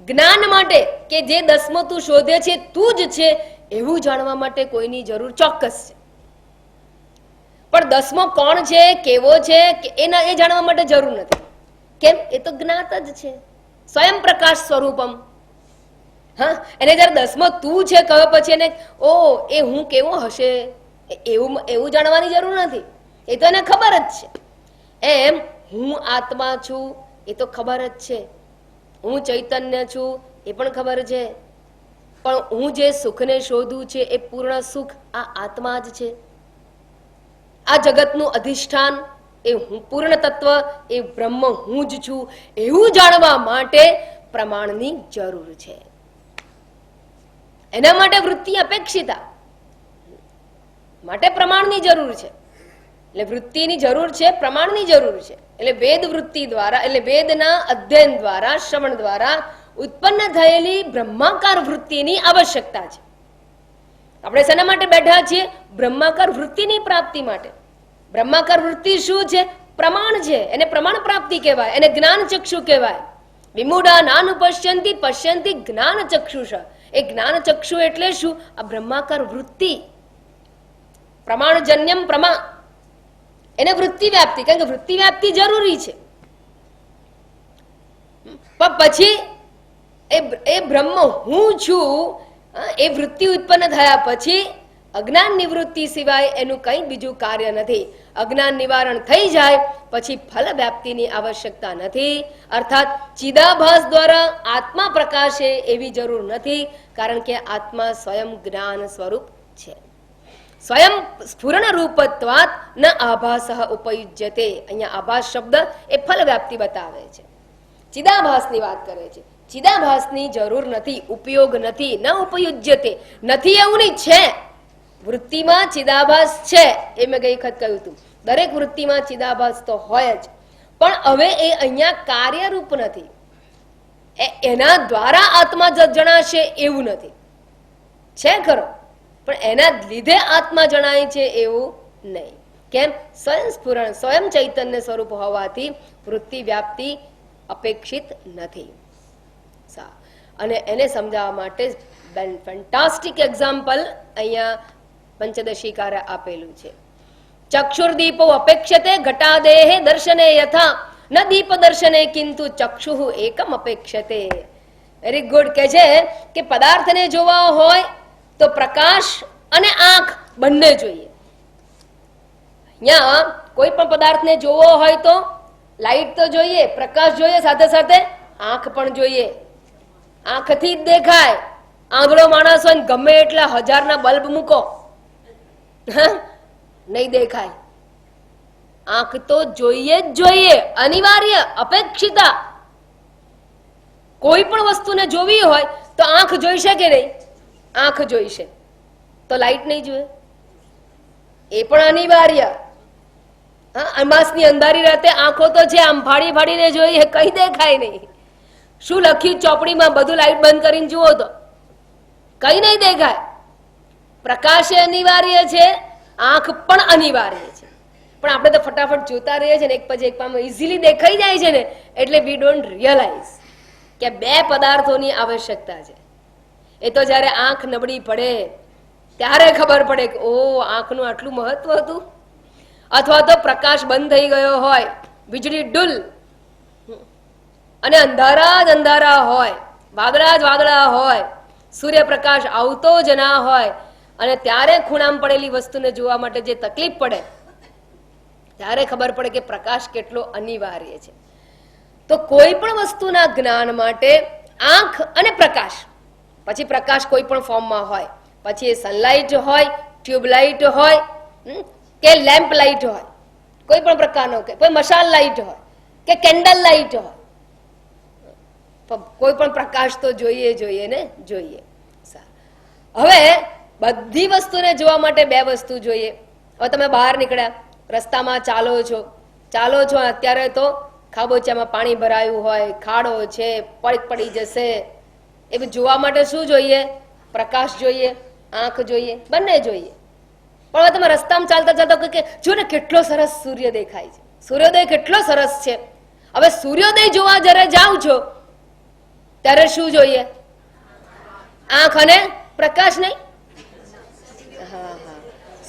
જ્ઞાન માટે કે જે 10મો તું શોધે છે તું જ છે એવું જાણવા માટે કોઈની જરૂર ચોક્કસ છે. પણ 10મો કોણ છે, કેવો છે એ જાણવા માટે જરૂર નથી. કેમ? એ તો જ્ઞાત જ છે, સ્વયં પ્રકાશ સ્વરૂપમ. હા, એને જયારે 10મો તું છે કહ્યો પછી એને ઓ એ હું કેવો હશે એવું જાણવાની જરૂર નથી, એ તો એને ખબર જ છે. એમ હું આત્મા છું એ તો ખબર જ છે, હું ચૈતન્ય છું એ પણ ખબર છે, પણ હું જે સુખને શોધું છે એ પૂર્ણ સુખ આ આત્મા જ છે. આ જગતનું અધિષ્ઠાન એ હું પૂર્ણ તત્વ એ બ્રહ્મ હું જ છું એવું જાણવા માટે પ્રમાણની જરૂર છે. એના માટે વૃત્તિ અપેક્ષિતા. માટે પ્રમાણની જરૂર છે. એટલે વૃત્તિની જરૂર છે, પ્રમાણની જરૂર છે. એટલે વેદ વૃત્તિ દ્વારા, એટલે વેદના અધ્યયન દ્વારા, શ્રવણ દ્વારા ઉત્પન્ન થયેલી બ્રહ્માકાર વૃત્તિની આવશ્યકતા છે. આપણે શેના માટે બેઠા છીએ? બ્રહ્માકાર વૃત્તિની પ્રાપ્તિ માટે. બ્રહ્માકાર વૃત્તિ શું છે? પ્રમાણ છે. એને પ્રમાણ પ્રાપ્તિ કહેવાય, એને જ્ઞાન ચક્ષુ કહેવાય. વિમૂઢા નાનુપશ્યંતિ પશ્યંતિ જ્ઞાન ચક્ષુષ. એ જ્ઞાન ચક્ષુ એટલે શું? આ બ્રહ્માકાર વૃત્તિ, પ્રમાણજન્યમ પ્રમા, એને વૃત્તિ વ્યાપ્તિ, કારણ કે વૃત્તિ વ્યાપ્તિ જરૂરી છે. પણ પછી એ બ્રહ્મ હું છું, એ વૃત્તિ ઉત્પન્ન થયા પછી અજ્ઞાન નિવૃત્તિ સિવાય એનું કંઈ બીજું કાર્ય નથી. અજ્ઞાન નિવારણ થઈ જાય પછી ફલ વ્યાપ્તિની આવશ્યકતા નથી. અર્થાત ચિદાભાસ દ્વારા આત્મા પ્રકાશે એવી જરૂર નથી, કારણ કે આત્મા સ્વયં જ્ઞાન સ્વરૂપ છે. સ્વયં સ્ફુરણ રૂપત્વાત ન આભાસ ઉપયુજ્યતે. અહીંયા આભાસ શબ્દ એ ફલ વ્યાપ્તિ બતાવે છે. ચિદાભાસની વાત કરે છે. ચિદાભાસની જરૂર નથી, ઉપયોગ નથી, ન ઉપયુજ્યતે. નથી એવું નહીં, છે. વૃત્તિમાં ચિદાભાસ છે, એ મેં ગઈ વખત કહ્યું હતું. દરેક વૃત્તિમાં ચિદાભાસ તો હોય જ, પણ હવે એ અહીંયા કાર્યરૂપ નથી. એના દ્વારા આત્મા જણાશે એવું નથી. છે ખરો, પણ એના લીધે આત્મા જણાય છે એવું નહીં. કેમ? સ્વયં સ્ફુરણ, સ્વયં ચૈતન્ય સ્વરૂપ હોવાથી વૃત્તિ વ્યાપ્તિ અપેક્ષિત નથી. અને એને સમજાવવા માટે ફેન્ટાસ્ટિક એક્ઝામ્પલ અહીંયા પંચદશીકારે આપેલું છે. ચક્ષુર્દીપો અપેક્ષતે ઘટાદેહે દર્શને યથા ન દીપ દર્શને કિંતુ ચક્ષુ એકમ અપેક્ષતે. Very good. કે છે કે પદાર્થને જોવા હોય તો પ્રકાશ અને આંખ બંને જોઈએ. અહીંયા કોઈ પણ પદાર્થને જોવો હોય તો લાઈટ તો જોઈએ, પ્રકાશ જોઈએ, સાથે સાથે આંખ પણ જોઈએ. આંખથી જ દેખાય. આંધળો માણસ હોય ગમે એટલા 1000 બલ્બ મૂકો, નહીં દેખાય. આંખ તો જોઈએ જ જોઈએ, અનિવાર્ય, અપેક્ષિતા. કોઈ પણ વસ્તુને જોવી હોય તો આંખ જોઈશે કે નહીં? આંખ જોઈશે. તો લાઈટ નહીં જોઈએ, એ પણ અનિવાર્ય. અમાસની અંધારી રાતે આંખો તો છે, આમ ફાડી ફાડીને જોઈએ, કઈ દેખાય નહીં. શું લખ્યું ચોપડીમાં? બધું લાઈટ બંધ કરીને જુઓ તો કઈ નહીં દેખાય. પ્રકાશ અનિવાર્ય છે, આંખ પણ અનિવાર્ય છે, પણ આપણે તો ફટાફટ જોતા રહીએ છીએ ને, એક પછી એક પામ ઇઝીલી દેખાઈ જાય છે ને, એટલે વી ડોન્ટ રિયલાઇઝ કે બે પદાર્થોની આવશ્યકતા છે. એ તો જ્યારે આંખ નબળી પડે ત્યારે ખબર પડે કે ઓ, આંખનું આટલું મહત્વ હતું. અથવા તો પ્રકાશ બંધ થઈ ગયો હોય, વીજળી ડુલ, અને અંધારા જ અંધારા હોય, વાદળા જ વાદળા હોય, સૂર્યપ્રકાશ આવતો જ ના હોય, અને ત્યારે ખૂણામાં પડેલી વસ્તુને જોવા માટે જે તકલીફ પડે, ત્યારે ખબર પડે કે પ્રકાશ કેટલો અનિવાર્ય છે. તો કોઈ પણ વસ્તુના જ્ઞાન માટે આંખ અને પ્રકાશ, પછી પ્રકાશ કોઈ પણ ફોર્મમાં હોય, પછી એ સનલાઇટ હોય, ટ્યુબલાઇટ હોય કે લેમ્પ લાઇટ હોય, કોઈ પણ પ્રકારનો, કે કોઈ મશાલ લાઇટ હોય કે કેન્ડલ લાઇટ હોય, કોઈ પણ પ્રકાશ તો જોઈએ જોઈએ ને જોઈએ. હવે બધી વસ્તુને જોવા માટે બે વસ્તુ જોઈએ. હવે તમે બહાર નીકળ્યા, રસ્તામાં ચાલો છો, અત્યારે તો ખાબોચિયામાં પાણી ભરાયું હોય, ખાડો છે, પડી જશે, એ બધું જોવા માટે શું જોઈએ? પ્રકાશ જોઈએ, આંખ જોઈએ, બંને જોઈએ. પણ હવે તમે રસ્તામાં ચાલતા ચાલતા કે જો ને કેટલો સરસ સૂર્ય દેખાય છે, સૂર્યોદય કેટલો સરસ છે. હવે સૂર્યોદય જોવા જ્યારે જાઓ છો ત્યારે શું જોઈએ? આંખ અને પ્રકાશ નહીં?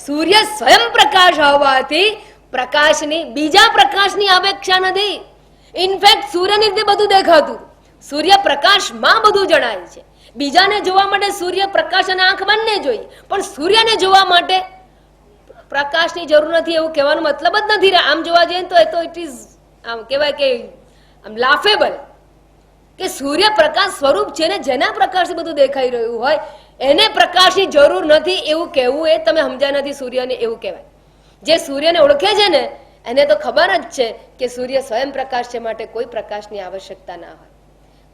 સૂર્ય સ્વયં પ્રકાશ હોવાથી પ્રકાશની, બીજા પ્રકાશની અપેક્ષા નથી. ઇનફેક્ટ સૂર્યની રીતે બધું દેખાતું, સૂર્ય પ્રકાશમાં બધું જણાય છે. બીજાને જોવા માટે સૂર્ય પ્રકાશ અને આંખ બંને જોઈએ, પણ સૂર્યને જોવા માટે પ્રકાશની જરૂર નથી એવું કહેવાનો મતલબ જ નથી. આમ જોવા જઈએ તો એ તો ઇટ ઇઝ આમ કહેવાય કે આમ લાફેબલ કે સૂર્ય પ્રકાશ સ્વરૂપ છે ને, જેના પ્રકાશથી બધું દેખાઈ રહ્યું હોય એને પ્રકાશની જરૂર નથી એવું કહેવું એ તમે સમજ્યા નથી સૂર્યને એવું કહેવાય. જે સૂર્યને ઓળખે છે ને એને તો ખબર જ છે કે સૂર્ય સ્વયં પ્રકાશ છે, માટે કોઈ પ્રકાશની આવશ્યકતા ના હોય.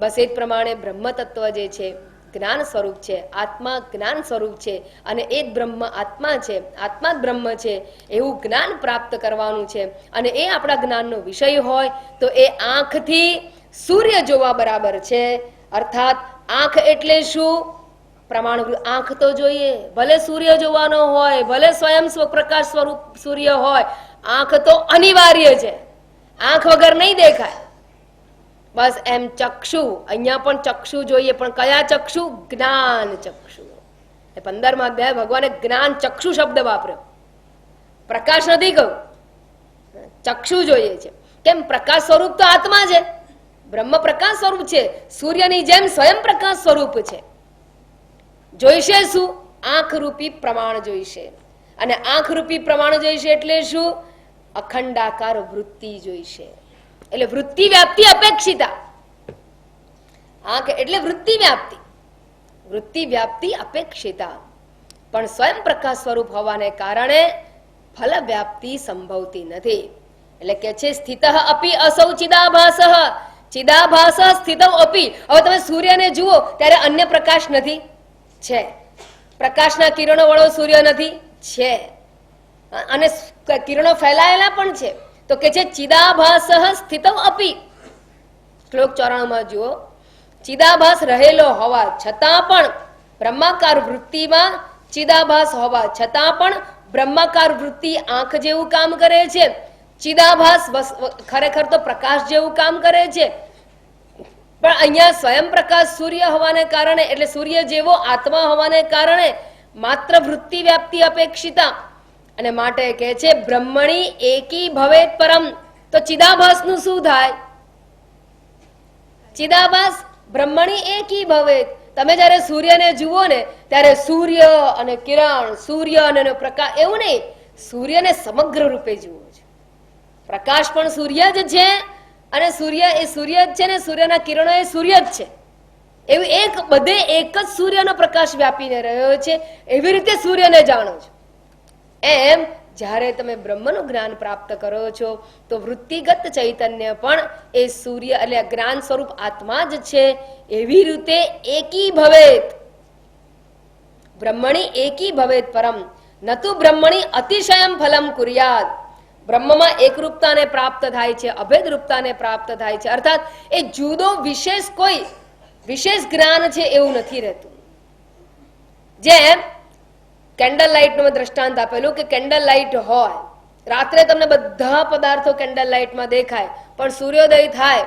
બસ એ જ પ્રમાણે બ્રહ્મ તત્વ જે છે જ્ઞાન સ્વરૂપ છે, આત્મા જ્ઞાન સ્વરૂપ છે અને એ જ બ્રહ્મ આત્મા છે, આત્મા જ બ્રહ્મ છે એવું જ્ઞાન પ્રાપ્ત કરવાનું છે. અને એ આપણા જ્ઞાનનો વિષય હોય તો એ આંખથી સૂર્ય જોવા બરાબર છે. અર્થાત આંખ એટલે શું? પ્રમાણભૂત આંખ તો જોઈએ, ભલે સૂર્ય જોવાનો હોય, ભલે સ્વયં સ્વપ્રકાશ સ્વરૂપ સૂર્ય હોય, આંખ તો અનિવાર્ય છે, આંખ વગર નહીં દેખાય. બસ એમ ચક્ષુ, અહીંયા પણ ચક્ષુ જોઈએ, પણ કયા ચક્ષુ? જ્ઞાન ચક્ષુ. 15માં અધ્યાય ભગવાને જ્ઞાન ચક્ષુ શબ્દ વાપર્યો, પ્રકાશ નથી કહ્યું, ચક્ષુ જોઈએ છે. કેમ? પ્રકાશ સ્વરૂપ તો આત્મા છે, બ્રહ્મ પ્રકાશ સ્વરૂપ છે, સૂર્યની જેમ સ્વયં પ્રકાશ સ્વરૂપ છે. જોઈશે શું? આંખ રૂપી પ્રમાણ જોઈશે. અને આંખ રૂપી પ્રમાણ જોઈશે એટલે શું? અખંડાકાર વૃત્તિ જોઈશે. એટલે વૃત્તિ વ્યાપ્તિ અપેક્ષિતા. આંખ એટલે વૃત્તિ વ્યાપ્તિ, વૃત્તિ વ્યાપ્તિ અપેક્ષિતા. પણ સ્વયં પ્રકાશ સ્વરૂપ હોવાને કારણે ફલ વ્યાપ્તિ સંભવતી નથી. એટલે કે છે સ્થિત અપી અસૌ ચિદાભાસ, ચિદાભાસ સ્થિત અપી. હવે તમે સૂર્યને જુઓ ત્યારે અન્ય પ્રકાશ નથી? છે. પ્રકાશના કિરણો વાળો સૂર્ય નથી? છે. અને કિરણો ફેલાયેલા પણ છે. તો કે છે ચિદાભાસ સ્થિત અપી. શ્લોક 94 જુઓ, ચિદાભાસ રહેલો હોવા છતાં પણ બ્રહ્માકાર વૃત્તિમાં ચિદાભાસ હોવા છતાં પણ બ્રહ્માકાર વૃત્તિ આંખ જેવું કામ કરે છે. ચિદાભાસ ખરેખર તો પ્રકાશ જેવું કામ કરે છે. પણ અહીંયા સ્વયં પ્રકાશ સૂર્ય હોવાને કારણે, એટલે સૂર્ય જેવો આત્મા હોવાને કારણે માત્ર વૃત્તિ વ્યાપ્તિ અપેક્ષિતા. અને માટે કહે છે બ્રહ્મણી એકી ભવેત પરમ. તો ચિદાભાસ નું શું થાય? ચિદાભાસ બ્રહ્મણી એકી ભવેત. તમે જયારે સૂર્યને જુઓ ને ત્યારે સૂર્ય અને કિરણ, સૂર્ય અને પ્રકાશ, એવું નહીં, સૂર્યને સમગ્ર રૂપે જુઓ છો. પ્રકાશ પણ સૂર્ય જ છે અને સૂર્ય એ સૂર્ય જ છે ને સૂર્યના કિરણો એ સૂર્ય જ છે. એવું બધે એક જ સૂર્યનો પ્રકાશ વ્યાપીને રહ્યો છે. એવી રીતે સૂર્યને જાણો છો. એમ જ્યારે તમે બ્રહ્મનું જ્ઞાન પ્રાપ્ત કરો છો તો વૃત્તિગત ચૈતન્ય પણ એ સૂર્ય એટલે જ્ઞાન સ્વરૂપ આત્મા જ છે. એવી રીતે એકી ભવેત, બ્રહ્મણી એકી ભવેત પરમ નતુ બ્રહ્મણી અતિશયમ ફલમ કુર્યાદ. બ્રહ્મમાં એકરૂપતાને પ્રાપ્ત થાય છે, અભેદ રૂપતાને પ્રાપ્ત થાય છે. અર્થાત એ જુદો વિશેષ કોઈ વિશેષ જ્ઞાન છે એવું નથી રહેતું. જેમ કેન્ડલ લાઇટ નું દ્રષ્ટાંત આપેલું કે કેન્ડલ લાઇટ હોય, રાત્રે તમને બધા પદાર્થો કેન્ડલ લાઇટમાં દેખાય, પણ સૂર્યોદય થાય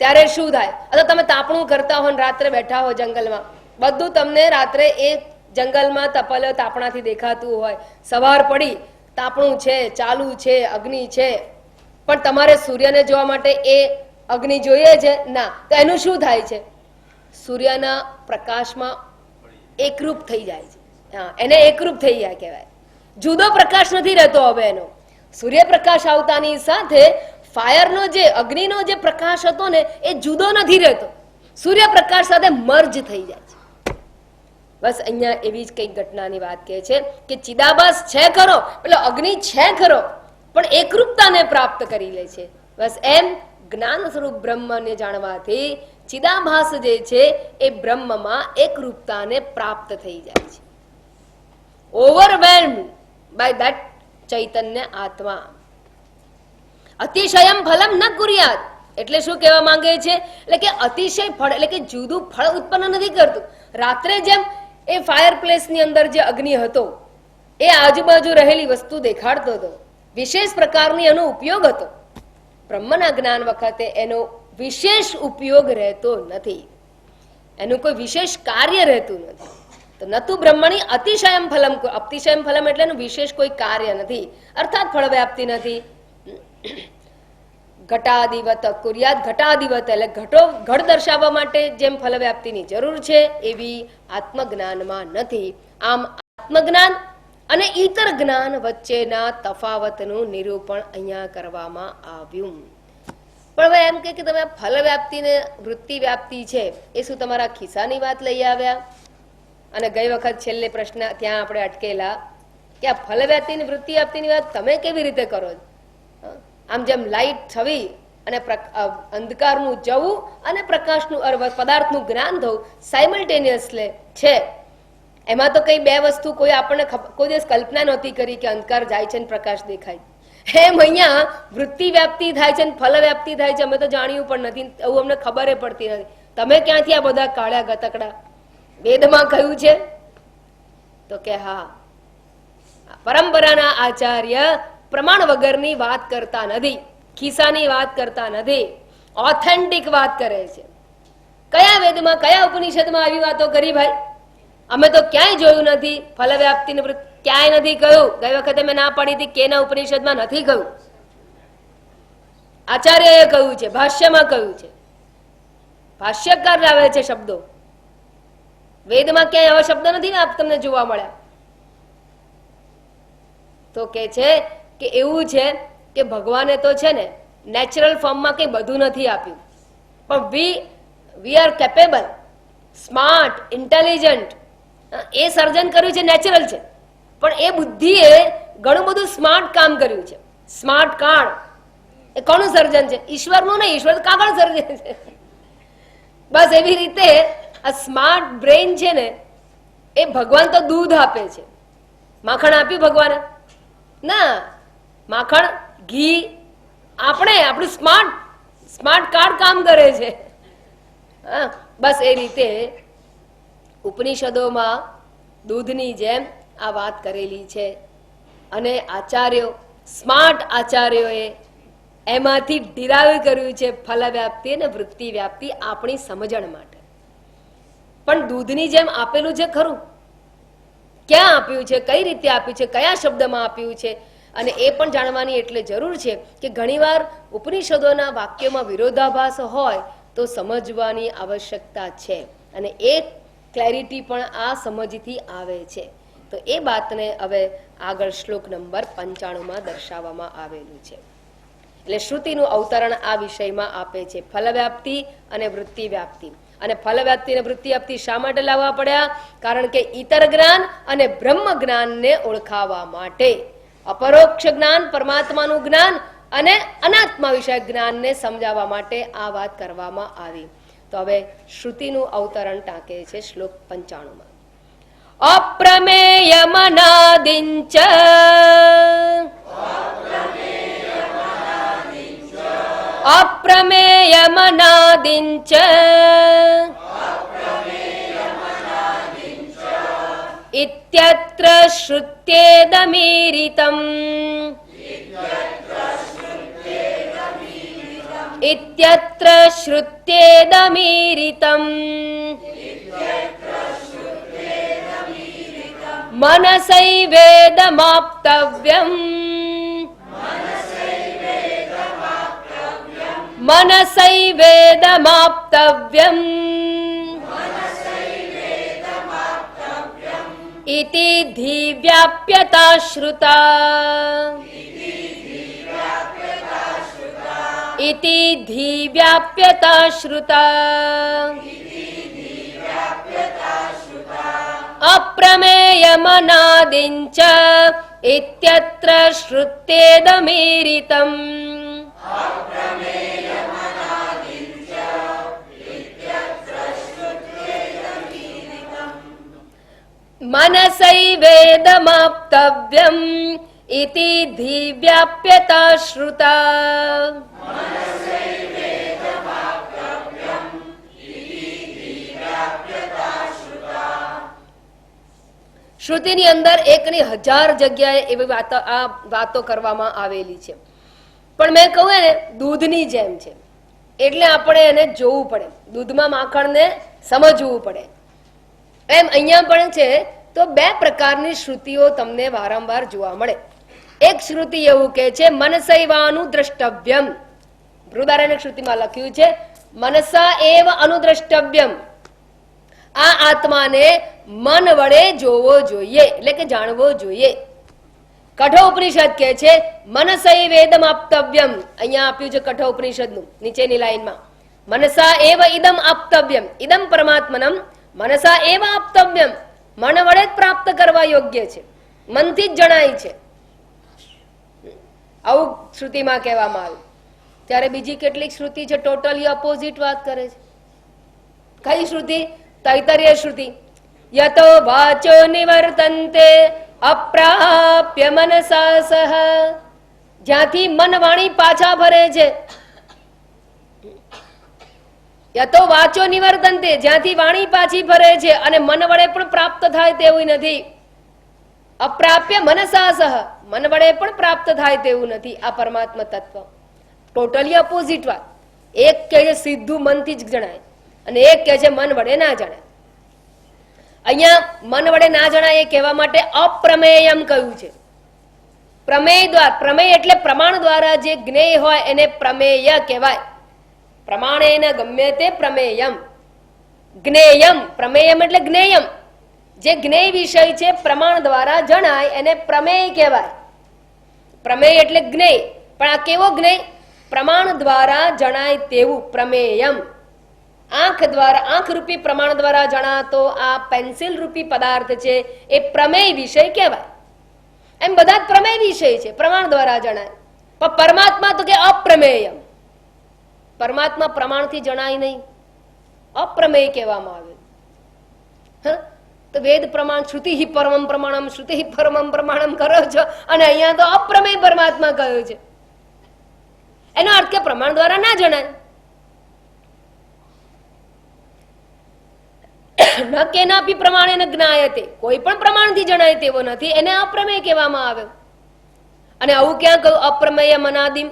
ત્યારે શું થાય? અથવા તમે તાપણું કરતા હો, રાત્રે બેઠા હો જંગલમાં, બધું તમને રાત્રે એ જંગલમાં તપેલો તાપણાથી દેખાતું હોય. સવાર પડી, તાપણું છે, ચાલુ છે, અગ્નિ છે, પણ તમારે સૂર્યને જોવા માટે એ અગ્નિ જોઈએ છે ના, તો એનું શું થાય છે? સૂર્યના પ્રકાશમાં એકરૂપ થઈ જાય છે. એને એકરૂપ થઈ ગયા કહેવાય. જુદો પ્રકાશ નથી રહેતો. હવે એનો સૂર્યપ્રકાશ આવતાની સાથે ફાયરનો જે અગ્નિનો જે પ્રકાશ હતો ને એ જુદો નથી રહેતો, સૂર્યપ્રકાશ સાથે મર્જ થઈ જાય છે. બસ અહીંયા એવી જ કઈક ઘટનાની વાત કહે છે કે ચિદાભાસ છે ખરો, પેલો અગ્નિ છે ખરો, પણ એકરૂપતાને પ્રાપ્ત કરી લે છે. બસ એમ જ્ઞાન સ્વરૂપ બ્રહ્મને જાણવાથી ચિદાભાસ જે છે એ બ્રહ્મમાં એકરૂપતાને પ્રાપ્ત થઈ જાય છે. overwhelmed by that ચૈતન્ય આત્મા. અતિશયમ ફલમ ન કુર્યાત. એટલે શું કહેવા માંગે છે? એટલે કે અતિશય ફળ એટલે કે જુદું ફળ ઉત્પન્ન નથી કરતું. રાત્રે જેમ એ ફાયર પ્લેસ ની અંદર જે અગ્નિ હતો એ આજુબાજુ રહેલી વસ્તુ દેખાડતો હતો, વિશેષ પ્રકારની એનો ઉપયોગ હતો. બ્રહ્મના જ્ઞાન વખતે એનો વિશેષ ઉપયોગ રહેતો નથી, એનું કોઈ વિશેષ કાર્ય રહેતું નથી. તો નતું બ્રહ્મણી અતિશયમ ફલમ. અતિશયમ ફલમ એટલે એનું વિશેષ કોઈ કાર્ય નથી, અર્થાત ફળ વ્યાપ્તિ નથી. ઘટાદિવત કુર્યાત. ઘટાદિવત એટલે ઘટ દર્શાવવા માટે જેમ ફલ વ્યાપ્તિની જરૂર છે એવી આત્મજ્ઞાનમાં નથી. આમ આત્મજ્ઞાન અને ઈતર જ્ઞાન વચ્ચેના તફાવતનું નિરૂપણ અહીંયા કરવામાં આવ્યું. પણ હવે એમ કે તમે ફલ વ્યાપ્તિ ને વૃત્તિ વ્યાપ્તિ છે એ શું તમારા ખિસ્સાની વાત લઈ આવ્યા? અને ગઈ વખત છેલ્લે પ્રશ્ન ત્યાં આપણે અટકેલા કે આ ફલ વ્યાપ્તિ વૃત્તિ વ્યાપ્તિની વાત તમે કેવી રીતે કરો? આમ જેમ લાઈટ છવી અને અંધકારનું જવું અને પ્રકાશનું પદાર્થનું જ્ઞાન થવું સાયમલ્ટેનિયસલી છે. એમાં તો કઈ બે વસ્તુ કોઈ આપણને કોઈ દિવસ કલ્પના નહોતી કરી કે અંધકાર જાય છે અને પ્રકાશ દેખાય. એમ અહીંયા વૃત્તિ વ્યાપ્તિ થાય છે અને ફલ વ્યાપ્તિ થાય છે. અમે તો જાણ્યું પણ નથી, એવું અમને ખબર પડતી નથી. તમે ક્યાંથી આ બધા કાળ્યા ગતકડા? વેદમાં કહ્યું છે તો કે હા, પરંપરાના આચાર્ય પ્રમાણ વગરની વાત કરતા નથી, ખિસ્સાની વાત કરતા નથી, ઓથેન્ટિક વાત કરે છે. કયા વેદમાં કયા ઉપનિષદમાં આવી વાતો કરી ભાઈ? અમે તો ક્યાંય જોયું નથી. ફલ વ્યાપ્તિ ક્યાંય નથી કહ્યું. ગઈ વખતે મેં ના પાડી હતી કેના ઉપનિષદમાં નથી કહ્યું. આચાર્યએ કહ્યું છે, ભાષ્યમાં કહ્યું છે, ભાષ્યકાર લાવે છે શબ્દો. વેદમાં ક્યાંય આવા શબ્દ નથી ને તમને જોવા મળ્યા. તો કે છે કે એવું છે કે ભગવાને તો છે ને નેચરલ ફોર્મમાં કઈ બધું નથી આપ્યું, પણ we are capable, smart, intelligent. એ સર્જન કર્યું છે નેચરલ છે, પણ એ બુદ્ધિએ ઘણું બધું સ્માર્ટ કામ કર્યું છે. સ્માર્ટ કાર્ડ એ કોનું સર્જન છે? ઈશ્વરનું નહીં. ઈશ્વર કાગળ સર્જન છે. બસ એવી રીતે આ સ્માર્ટ બ્રેઇન છે ને એ ભગવાન તો દૂધ આપે છે. માખણ આપ્યું ભગવાને? ના. માખણ, ઘી આપણું સ્માર્ટ કાર્ડ કામ કરે છે. બસ એ રીતે ઉપનિષદોમાં દૂધની જેમ આ વાત કરેલી છે. અને આચાર્યો, સ્માર્ટ આચાર્યોએ એમાંથી ડિરાઈવ કર્યું છે ફલ વ્યાપ્તિ અને વૃત્તિ વ્યાપ્તિ આપણી સમજણ માટે. પણ દૂધની જેમ આપેલું છે ખરું? ક્યાં આપ્યું છે, કઈ રીતે આપ્યું છે, કયા શબ્દમાં આપ્યું છે? અને એ પણ જાણવાની એટલે જરૂર છે કે ઘણીવાર ઉપનિષદોના વાક્યોમાં વિરોધાભાસ હોય તો સમજવાની આવશ્યકતા છે. અને એ ક્લેરિટી પણ આ સમજથી આવે છે. તો એ વાતને હવે આગળ શ્લોક નંબર 95 દર્શાવવામાં આવેલું છે. એટલે શ્રુતિનું અવતરણ આ વિષયમાં આપે છે, ફલવ્યાપ્તિ અને વૃત્તિ વ્યાપ્તિ. અને ફલવ્યાપ્તિ અને વૃત્તિ વ્યાપ્તિ શા માટે લાવવા પડ્યા? કારણ કે ઈતર જ્ઞાન અને બ્રહ્મ જ્ઞાનને ઓળખાવા માટે, અપરોક્ષ જ્ઞાન, પરમાત્માનું જ્ઞાન અને અનાત્મા વિષયક જ્ઞાનને સમજાવવા માટે આ વાત કરવામાં આવી. તો હવે શ્રુતિનું અવતરણ ટાંકે છે શ્લોક 95. અપ્રમેયમનાદિંચ અપ્રમેયમનાદિંચ ઇત્યત્ર શ્રુત્યેદમીરિતમ ઇત્યત્ર શ્રુત્યેદમીરિતમ મનસૈવેદમાપ્તવ્યમ મનસૈવેદમાપ્તવ્યમ ઇતિ ધીવ્યાપ્યતા શ્રુતા ઇતિ ધીવ્યાપ્યતા શ્રુતા અપ્રમેયમનાદિંચ ઇત્યત્ર શ્રુત્યેદમીરિતમ મનસૈવેદમાપ્તવ્યમ ઇતિ ધીવ્યાપ્યતા શ્રુતા. શ્રુતિની અંદર એકની 1000 જગ્યાએ એવી વાતો કરવામાં આવેલી છે. પણ મેં કહું ને દૂધની જેમ છે, એટલે આપણે એને જોવું પડે, દૂધમાં માખણને સમજવું પડે. એમ અહીંયા પણ છે તો બે પ્રકારની શ્રુતિઓ તમને વારંવાર જોવા મળે. એક શ્રુતિ એવું કે છે મનસૈવાનું દ્રષ્ટવ્યમ. બૃહદારણ્યક શ્રુતિમાં લખ્યું છે મનસા એવ અનુદ્રષ્ટવ્યમ. આ આત્માને મન વડે જોવો જોઈએ, એટલે કે જાણવો જોઈએ. કઠોપનિષદ કે છે મનસૈવેદમ આપતવ્યમ. અહીંયા આપ્યું છે કઠોપનિષદનું નીચેની લાઈનમાં, મનસા એવ ઇદમ આપતવ્યમ. ઇદમ પરમાત્મનમ મનસા એવ આપતવ્યમ. મન વડે જ પ્રાપ્ત કરવા યોગ્ય છે, મનથી જ જણાય છે. આવું શ્રુતિમાં કહેવામાં આવ્યું. ત્યારે બીજી કેટલીક શ્રુતિ છે ટોટલી અપોઝિટ વાત કરે છે. કઈ શ્રુતિ? તૈતરીય શ્રુતિ. યતો વાચો નિવર્તન્તે અપ્રાપ્ય મનસા સહ. જ્યાંથી મન વાણી પાછા ફરે છે. યતો વાચો નિવર્તન્તે, જ્યાંથી વાણી પાછી ફરે છે અને મન વડે પણ પ્રાપ્ત થાય તેવું નથી. અપ્રાપ્ય મનસા સહ, મન વડે પણ પ્રાપ્ત થાય તેવું નથી આ પરમાત્મા તત્વ. ટોટલી અપોઝિટ વાત. એક કહે છે સીધું મનથી જ જણાય અને એક કહે છે મન વડે ના જણાય. અહીંયા મન વડે ના જણાય એ કહેવા માટે અપ્રમેયમ કહ્યું છે. પ્રમેય દ્વારા, પ્રમેય એટલે પ્રમાણ દ્વારા જે જ્ઞેય હોય એને પ્રમેય કહેવાય. પ્રમાણેન ગમ્ય તે પ્રમેયમ. જ્ઞેયમ, પ્રમેયમ એટલે જ્ઞેયમ. જે જ્ઞેય વિષય છે પ્રમાણ દ્વારા જણાય એને પ્રમેય કહેવાય. પ્રમેય એટલે જ્ઞેય, પણ આ કેવો જ્ઞેય? પ્રમાણ દ્વારા જણાય તેવું પ્રમેયમ. આંખ દ્વારા, આંખ રૂપી પ્રમાણ દ્વારા જણાતો આ પેન્સિલ રૂપી પદાર્થ છે એ પ્રમેય વિષય કહેવાય. એમ બધા જ પ્રમેય વિષય છે, પ્રમાણ દ્વારા જણાય. પણ પરમાત્મા તો કે અપ્રમેયમ. પરમાત્મા પ્રમાણથી જણાય નહીં, અપ્રમેય કહેવામાં આવે. તો વેદ પ્રમાણ, શ્રુતિ હિ પરમમ પ્રમાણમ, શ્રુતિ હિ પરમમ પ્રમાણમ કરો છો અને અહીંયા તો અપ્રમેય પરમાત્મા કહ્યું છે. એનો અર્થ કે પ્રમાણ દ્વારા ના જણાય. ન કેનાપી પ્રમાણે ન જ્ઞાયતે, કોઈ પણ પ્રમાણથી જણાય તેવો નથી, એને અપ્રમેય કહેવામાં આવે. અને આવું ક્યાં કહ્યું? અપ્રમેય મનાદિમ.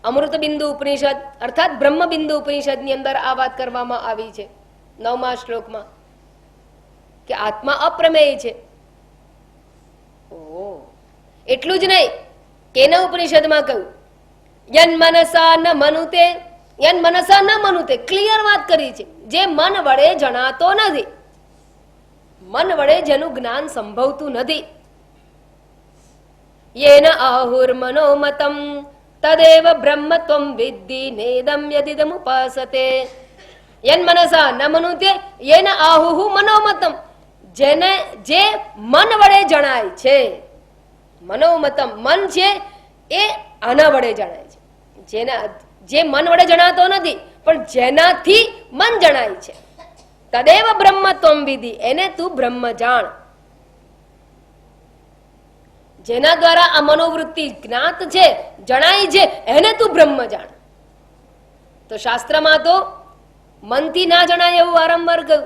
અમૃત બિંદુ ઉપનિષદ અર્થાત બ્રહ્મ બિંદુ ઉપનિષદ ની અંદર આ વાત કરવામાં આવી છે 9મા શ્લોકમાં કે આત્મા અપ્રમેય છે. એટલું જ નહીં, કેના ઉપનિષદમાં કહ્યું? યન મનસા ન મનુતે, યન મનસા ન મનુતે, ક્લિયર વાત કરી છે. જે મન વડે જણાતો નથી, મન વડે જેનું જ્ઞાન સંભવતું નથી. યેન આહુર મનોમતમ તદેવ બ્રહ્મત્વમ વિદ્ધિ નેદમ યદિદમ ઉપાસતે. યન મનસા ન મનુતે યેન આહુહુ મનોમતમ, જેને જે મન વડે જણાય છે. મનોમતમ, મન છે એ આના વડે જણાય છે. જેના, જે મન વડે જણાતો નથી પણ જેનાથી મન જણાય છે. તદેવ બ્રહ્મત્વમ વિધિ, એને તું બ્રહ્મ જાણ. જેના દ્વારા આ મનોવૃત્તિ જ્ઞાત છે, જણાય છે, એને તું બ્રહ્મ જાણ. તો શાસ્ત્રમાં તો મનથી ના જણાય એવું વારંવાર કહ્યું.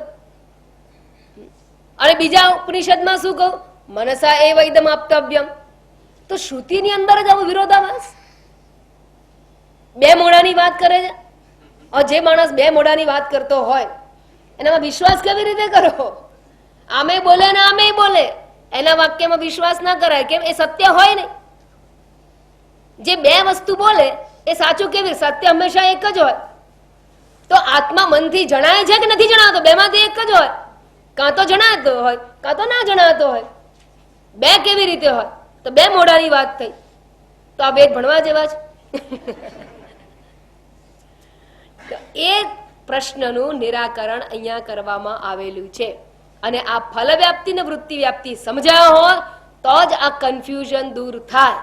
અને બીજા ઉપનિષદમાં શું કહું? મનસા એ વૈદમ આપતવ્યમ. તો શ્રુતિની અંદર જ આવું વિરોધાભાસ. બે મોઢાની વાત કરે છે. જે માણસ બે મોઢાની વાત કરતો હોય એનામાં વિશ્વાસ કેવી રીતે કરો? આમે બોલે ને આમે બોલે, એના વાક્યમાં વિશ્વાસ ના કરાય. કેમ? એ સત્ય હોય નહીં. જે બે વસ્તુ બોલે એ સાચું કેવી? સત્ય હંમેશા એક જ હોય. તો આત્મા મનથી જણાય છે કે નથી જણાતો? બેમાંથી એક જ હોય. કાં તો જણાતો હોય કાં તો ના જણાતો હોય. બે કેવી રીતે હોય? તો બે મોઢાની વાત થઈ. તો આ વેદ ભણવા જેવા છે. એ પ્રશ્નનું નિરાકરણ અહીંયા કરવામાં આવેલું છે. અને આ ફલ વ્યાપ્તિ ને વૃત્તિ વ્યાપ્તિ સમજાયો હોય તો જ આ કન્ફ્યુઝન દૂર થાય,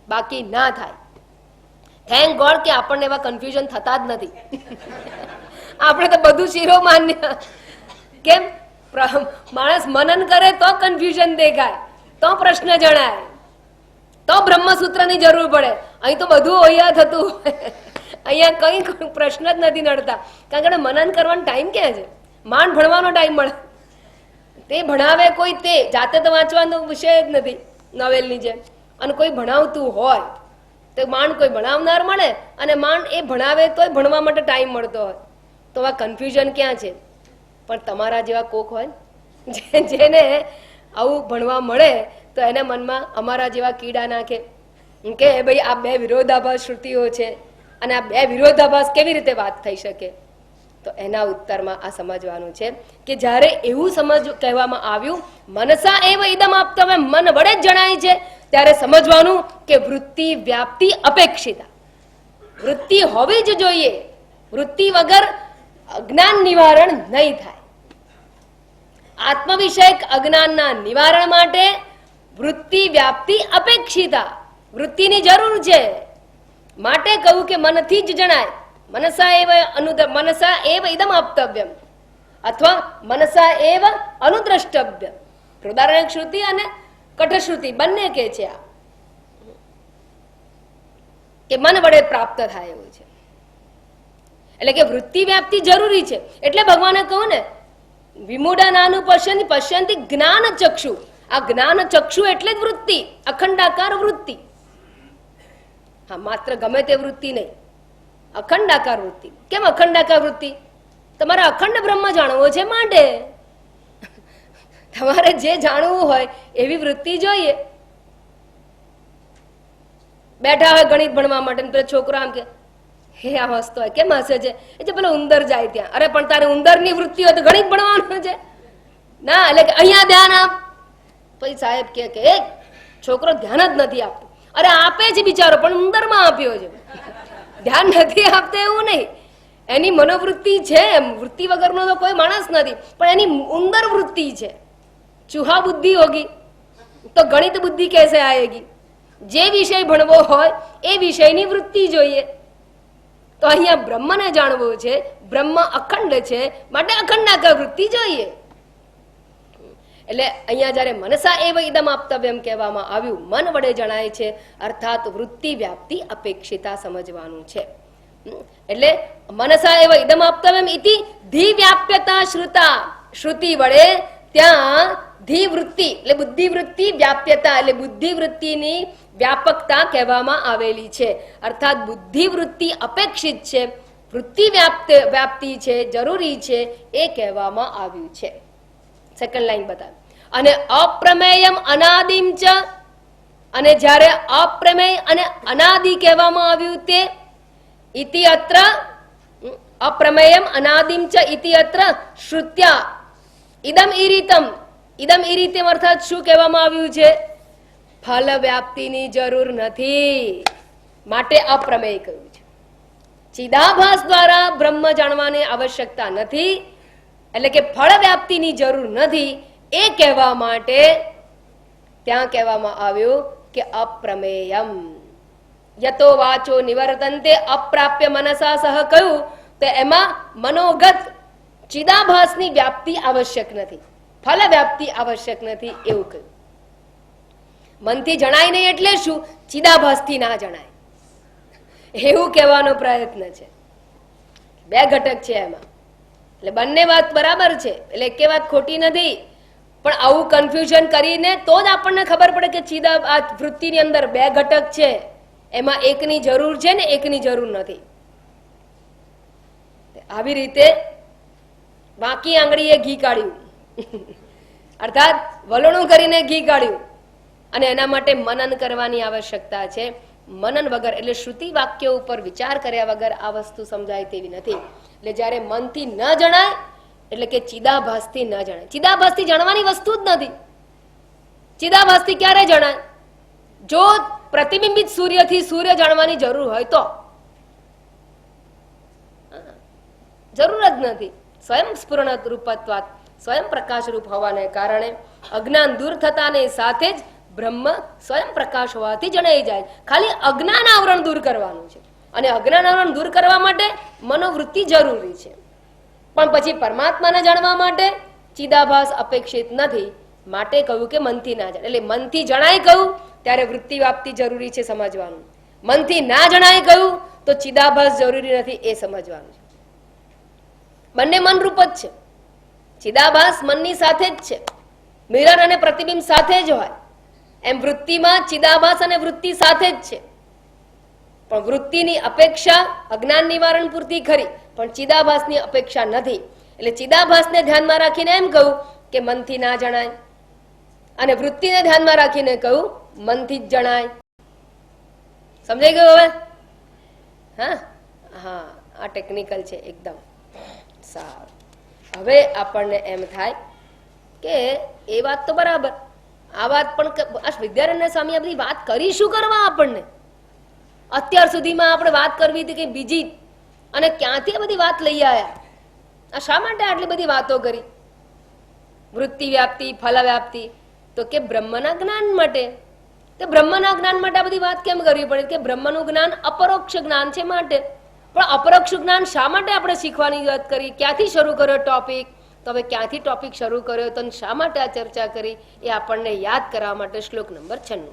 બાકી ના થાય. થેન્ક ગોડ કે આપણને એવા કન્ફ્યુઝન થતા જ નથી. આપણે તો બધું શિરોમાન્ય. કેમ? માણસ મનન કરે તો કન્ફ્યુઝન દેખાય, તો પ્રશ્ન જણાય, તો બ્રહ્મસૂત્રની જરૂર પડે. અહીં તો બધું ઓયા થતું હોય. અહીંયા કઈ પ્રશ્ન જ નથી નડતા. કારણ કે મનન કરવાનો ટાઈમ ક્યાં છે? માંડ ભણવાનો ટાઈમ મળે. તે ભણાવે કોઈ, તે જાતે તો વાંચવાનો વિષય જ નથી નોવેલની જેમ. અને કોઈ ભણાવતું હોય તો માંડ કોઈ ભણાવનાર મળે, અને માંડ એ ભણાવે તોય ભણવા માટે ટાઈમ મળતો હોય. તો આ કન્ફ્યુઝન ક્યાં છે? પણ તમારા જેવા કોક હોય જેને આવું ભણવા મળે તો એના મનમાં અમારા જેવા કીડા નાખે કે ભાઈ આ બે વિરોધાભાસ શ્રુતિઓ છે અને આ બે વિરોધાભાસ કેવી રીતે વાત થઈ શકે? તો એના ઉત્તરમાં આ સમજવાનું છે કે જ્યારે એવું સમજ કહેવામાં આવ્યું મનસા એવ ઇદમ આપતવ્યમ, મન વડે જ જણાય છે, ત્યારે સમજવાનું કે વૃત્તિ વ્યાપ્તિ અપેક્ષિતા. વૃત્તિ હોવી જ જોઈએ. વૃત્તિ વગર અજ્ઞાન નિવારણ નહીં થાય. આત્મવિષયક અજ્ઞાનના નિવારણ માટે વૃત્તિ વ્યાપ્તિ અપેક્ષિતા, વૃત્તિની જરૂર છે. માટે કહ્યું કે મનથી જ જણાય. મનસા એવ ઇદમ આપતવ્યમ અથવા મનસા એવ અનુદ્રષ્ટવ્ય. ઉદાહરણ શ્રુતિ અને કઠશ્રુતિ બંને કે છે આ કે મન વડે પ્રાપ્ત થાય એવું છે. એટલે કે વૃત્તિ વ્યાપ્તિ જરૂરી છે. એટલે ભગવાને કહ્યું ને વિમૂઢા નાનું પશ્યંતિ પશ્યંતિ જ્ઞાન ચક્ષુ. આ જ્ઞાન ચક્ષુ એટલે જ વૃત્તિ, અખંડાકાર વૃત્તિ. હા, માત્ર ગમે તે વૃત્તિ નહીં, અખંડાકાર વૃત્તિ. કેમ અખંડાકાર વૃત્તિ? તમારે અખંડ બ્રહ્મ જાણવો છે માટે તમારે જે જાણવું હોય એવી વૃત્તિ જોઈએ. બેઠા હોય ગણિત ભણવા માટે, પેલો છોકરો આમ કે હે આ હસતો હોય. કેમ હસે છે? એટલે પેલો ઉંદર જાય ત્યાં. અરે પણ તારે ઉંદરની વૃત્તિ હોય તો ગણિત ભણવાનું છે ના. એટલે કે અહીંયા ધ્યાન આપ. પછી સાહેબ કે છોકરો ધ્યાન જ નથી આપતો. અરે આપે છે બિચારો, પણ ઉંદરમાં આપ્યો છે, ધ્યાન નથી આપતો એવું નહીં. એની મનોવૃત્તિ છે, વૃત્તિ વગરનો તો કોઈ માણસ નથી, પણ એની ઉંદર વૃત્તિ છે. ચૂહા બુદ્ધિ હોગી તો ગણિત બુદ્ધિ કેસે આયેગી? જે વિષય ભણવો હોય એ વિષયની વૃત્તિ જોઈએ. તો અહીંયા બ્રહ્મને જાણવું છે, બ્રહ્મ અખંડ છે, માટે અખંડાકાર વૃત્તિ જોઈએ. એટલે અહીંયા જયારે મનસા એવ ઇદમ આપતવ્યમ કહેવામાં આવ્યું, મન વડે જણાય છે, અર્થાત વૃત્તિ વ્યાપ્તિ અપેક્ષિતા સમજવાનું છે. એટલે મનસા એવ ઇદમ આપતવ્યમ ઇતિ ધી વ્યાપ્યતા શ્રુતા. શ્રુતિ વડે ત્યાં ધી વૃત્તિ એટલે બુદ્ધિ વૃત્તિ, વ્યાપ્યતા એટલે બુદ્ધિ વૃત્તિની વ્યાપકતા કહેવામાં આવેલી છે. અર્થાત બુદ્ધિ વૃત્તિ અપેક્ષિત છે, વૃત્તિ વ્યાપ્તિ છે, જરૂરી છે, એ કહેવામાં આવ્યું છે. સેકન્ડ લાઈન બતાવે. અને અપ્રમેયમ અનાદિમ ચ. અને જ્યારે અપ્રમેય અને અનાદિ કહેવામાં આવ્યું તે ઇતિ અત્ર અપ્રમેયમ અનાદિમ ચ ઇતિ અત્ર શ્રુત્યા ઇદમ ઈરિતમ. ઇદમ ઈરિતમ અર્થાત શું કહેવામાં આવ્યું છે? ફલ વ્યાપ્તિની જરૂર નથી, માટે અપ્રમેય કહ્યું છે. ચિદાભાસ દ્વારા બ્રહ્મ જાણવાની આવશ્યકતા નથી, એટલે કે ફળ વ્યાપ્તિની જરૂર નથી, એ કહેવા માટે ત્યાં કહેવામાં આવ્યું કે અપ્રમેયમ. યતો વાચો નિવર્તન્તે અપ્રાપ્ય મનસા સહ કહ્યું તો એમાં મનોગત ચિદાભાસની વ્યાપ્તિ આવશ્યક નથી, ફલ વ્યાપ્તિ આવશ્યક નથી એવું કહ્યું. મનથી જણાય નહીં એટલે શું? ચિદાભાસથી ના જણાય એવું કહેવાનો પ્રયત્ન છે. બે ઘટક છે એમાં, એટલે બંને વાત બરાબર છે, એટલે એકે વાત ખોટી નથી. પણ આવું કન્ફ્યુઝન કરીને તો જ આપણને ખબર પડે કે ચિદા આ વૃત્તિની અંદર બે ઘટક છે, એમાં એકની જરૂર છે ને એકની જરૂર નથી. આવી રીતે બાકી આંગળીએ ઘી કાઢ્યું અર્થાત વલણું કરીને ઘી કાઢ્યું. અને એના માટે મનન કરવાની આવશ્યકતા છે. મનન વગર એટલે શ્રુતિ વાક્યો ઉપર વિચાર કર્યા વગર આ વસ્તુ સમજાય તેવી નથી. એટલે જ્યારે મનથી ન જણાય એટલે કે ચિદાભાસથી ન જણાય. ચિદાભાસથી જાણવાની વસ્તુ જ નથી. ચિદાભાસથી ક્યારે જણાય? જો પ્રતિબિંબિત સૂર્યથી સૂર્ય જાણવાની જરૂર હોય તો. જરૂર જ નથી. સ્વયં સ્ફુરણ રૂપત્વાત, સ્વયં પ્રકાશ રૂપ હોવાને કારણે અજ્ઞાન દૂર થતાને સાથે જ બ્રહ્મ સ્વયં પ્રકાશ હોવાથી જણાઈ જાય. ખાલી અજ્ઞાન આવરણ દૂર કરવાનું છે, અને અજ્ઞાન આવરણ દૂર કરવા માટે મનોવૃત્તિ જરૂરી છે. પણ પછી પરમાત્માને જાણવા માટે ચિદાભાસ અપેક્ષિત નથી, માટે કહ્યું કે મનથી ના જાણે. એટલે મનથી જણાય કહ્યું ત્યારે વૃત્તિ વ્યાપ્તિ જરૂરી છે સમજવાનું. મનથી ના જણાય કહ્યું તો ચિદાભાસ જરૂરી નથી એ સમજવાનું છે. બંને મનરૂપ જ છે. ચિદાભાસ મનની સાથે જ છે, મિરર અને પ્રતિબિંબ સાથે જ હોય એમ વૃત્તિમાં ચિદાભાસ અને વૃત્તિ સાથે જ છે. પણ વૃત્તિની અપેક્ષા અજ્ઞાન નિવારણ પૂરતી ખરી, પણ ચિદાભાસની અપેક્ષા નથી. એટલે ચિદાભાસને ધ્યાનમાં રાખીને એમ કહ્યું કે મનથી ના જણાય, અને વૃત્તિને ધ્યાનમાં રાખીને કહ્યું મનથી જ જણાય. સમજાઈ ગયું હવે? હા હા, આ ટેકનિકલ છે એકદમ. સારું, હવે આપણને એમ થાય કે એ વાત તો બરાબર, આ વાત પણ વિદ્યારણ્ય સ્વામી આ બધી વાત કરી શું કરવા આપણને? અત્યાર સુધીમાં આપણે વાત કરવી હતી કે બીજી, અને ક્યાંથી બધી વાત લઈ આવ્યા? આ શા માટે આટલી બધી વાતો કરી? વૃત્તિ વ્યાપ્તિ, ફલ વ્યાપ્તિ, તો કે બ્રહ્મના જ્ઞાન માટે. તો બ્રહ્મના જ્ઞાન માટે આ બધી વાત કેમ કરવી પડે કે બ્રહ્મનું જ્ઞાન અપરોક્ષ જ્ઞાન છે માટે. પણ અપરોક્ષ જ્ઞાન શા માટે આપણે શીખવાની વાત કરી, ક્યાંથી શરૂ કર્યો ટોપિક, તો હવે ક્યાંથી ટોપિક શરૂ કર્યો તો શા માટે આ ચર્ચા કરી એ આપણને યાદ કરવા માટે શ્લોક નંબર 96.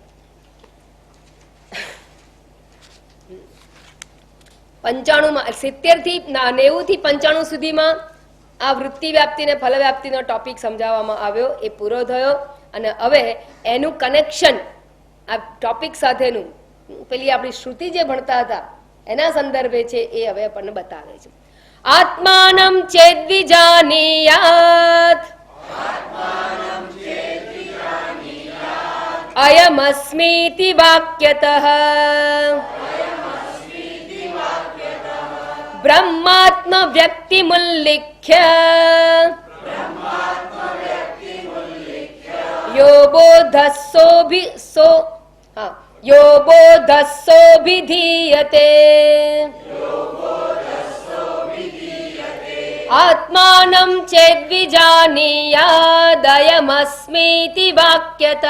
70 થી 90 થી 95 સુધીમાં આ વૃત્તિ વ્યાપ્તિ અને ફલ વ્યાપ્તિનો ટોપિક સમજાવવામાં આવ્યો, એ પૂરો થયો. અને હવે એનું કનેક્શન આ ટોપિક સાથેનું પેલી આપણી શ્રુતિ જે ભણતા હતા એના સંદર્ભે છે એ હવે આપણને બતાવે છે. આત્માનમ ચેદ્વિજાનીયાત અયમસ્મીતિ વાક્યતઃ બ્રહ્માત્મ વ્યક્તિમુલ્લિખ્ય યો બોધસ્સોભિધીયતે આત્માનં ચેદ્વિજાનીયાદયમસ્મીતિ વાક્યતઃ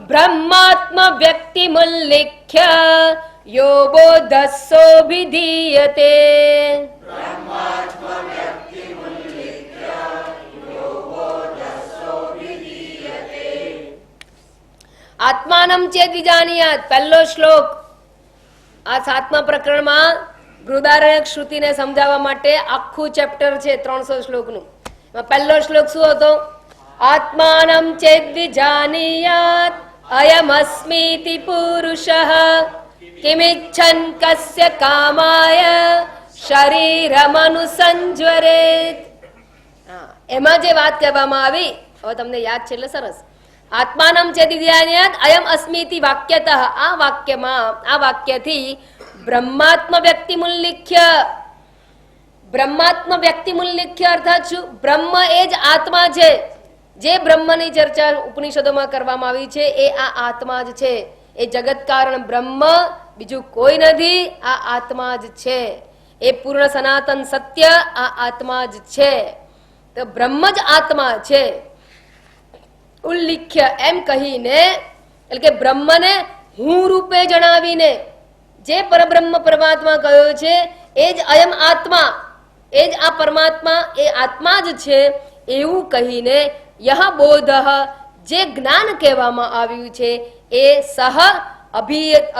બ્રહ્માત્મ વ્યક્તિમુલ્લિખ્ય યો બોધસ્સોભિધીયતે. આત્માનમ ચેદ્વિજાનીયાત પહેલો શ્લોક આ 7મા પ્રકરણમાં બૃહદારણ્યક શ્રુતિને સમજાવવા માટે આખું ચેપ્ટર છે 300 શ્લોકનું. પહેલો શ્લોક શું હતો? આત્માનમ ચેદ્વિજાનીયાત અયમસ્મીતિ પુરુષઃ કિમિચ્છન કસ્ય કામાય શરીરમનુસંજ્વરેત. એમાં જે વાત કહેવામાં આવી હવે તમને યાદ છે એટલે સરસ. આત્માનમ ચેદ્વિજાનીયાત અયમ અસ્મીતિ વાક્યતઃ, આ વાક્યમાં આ વાક્યથી બ્રહ્માત્મ વ્યક્તિમુલ્લિખ્ય, બ્રહ્માત્મ વ્યક્તિમુલ્લિખ્ય અર્થાત શું? બ્રહ્મ એ જ આત્મા છે. જે બ્રહ્મની ચર્ચા ઉપનિષદોમાં કરવામાં આવી છે એ આ આત્મા જ છે. એ જગત કારણ બ્રહ્મ બીજું કોઈ નથી, આ આત્મા જ છે. એ પૂર્ણ સનાતન સત્ય આ આત્મા જ છે. તો બ્રહ્મ જ આત્મા છે. ઉલ્લિખ્ય એમ કહીને એટલે કે બ્રહ્મને હું રૂપે જણાવીને જે પરબ્રહ્મ પરમાત્મા કહ્યો છે એ જ અયમ આત્મા, એ જ આ પરમાત્મા, એ આત્મા જ છે એવું કહીને યહ બોધઃ જે જ્ઞાન કહેવામાં આવ્યું છે એ સહ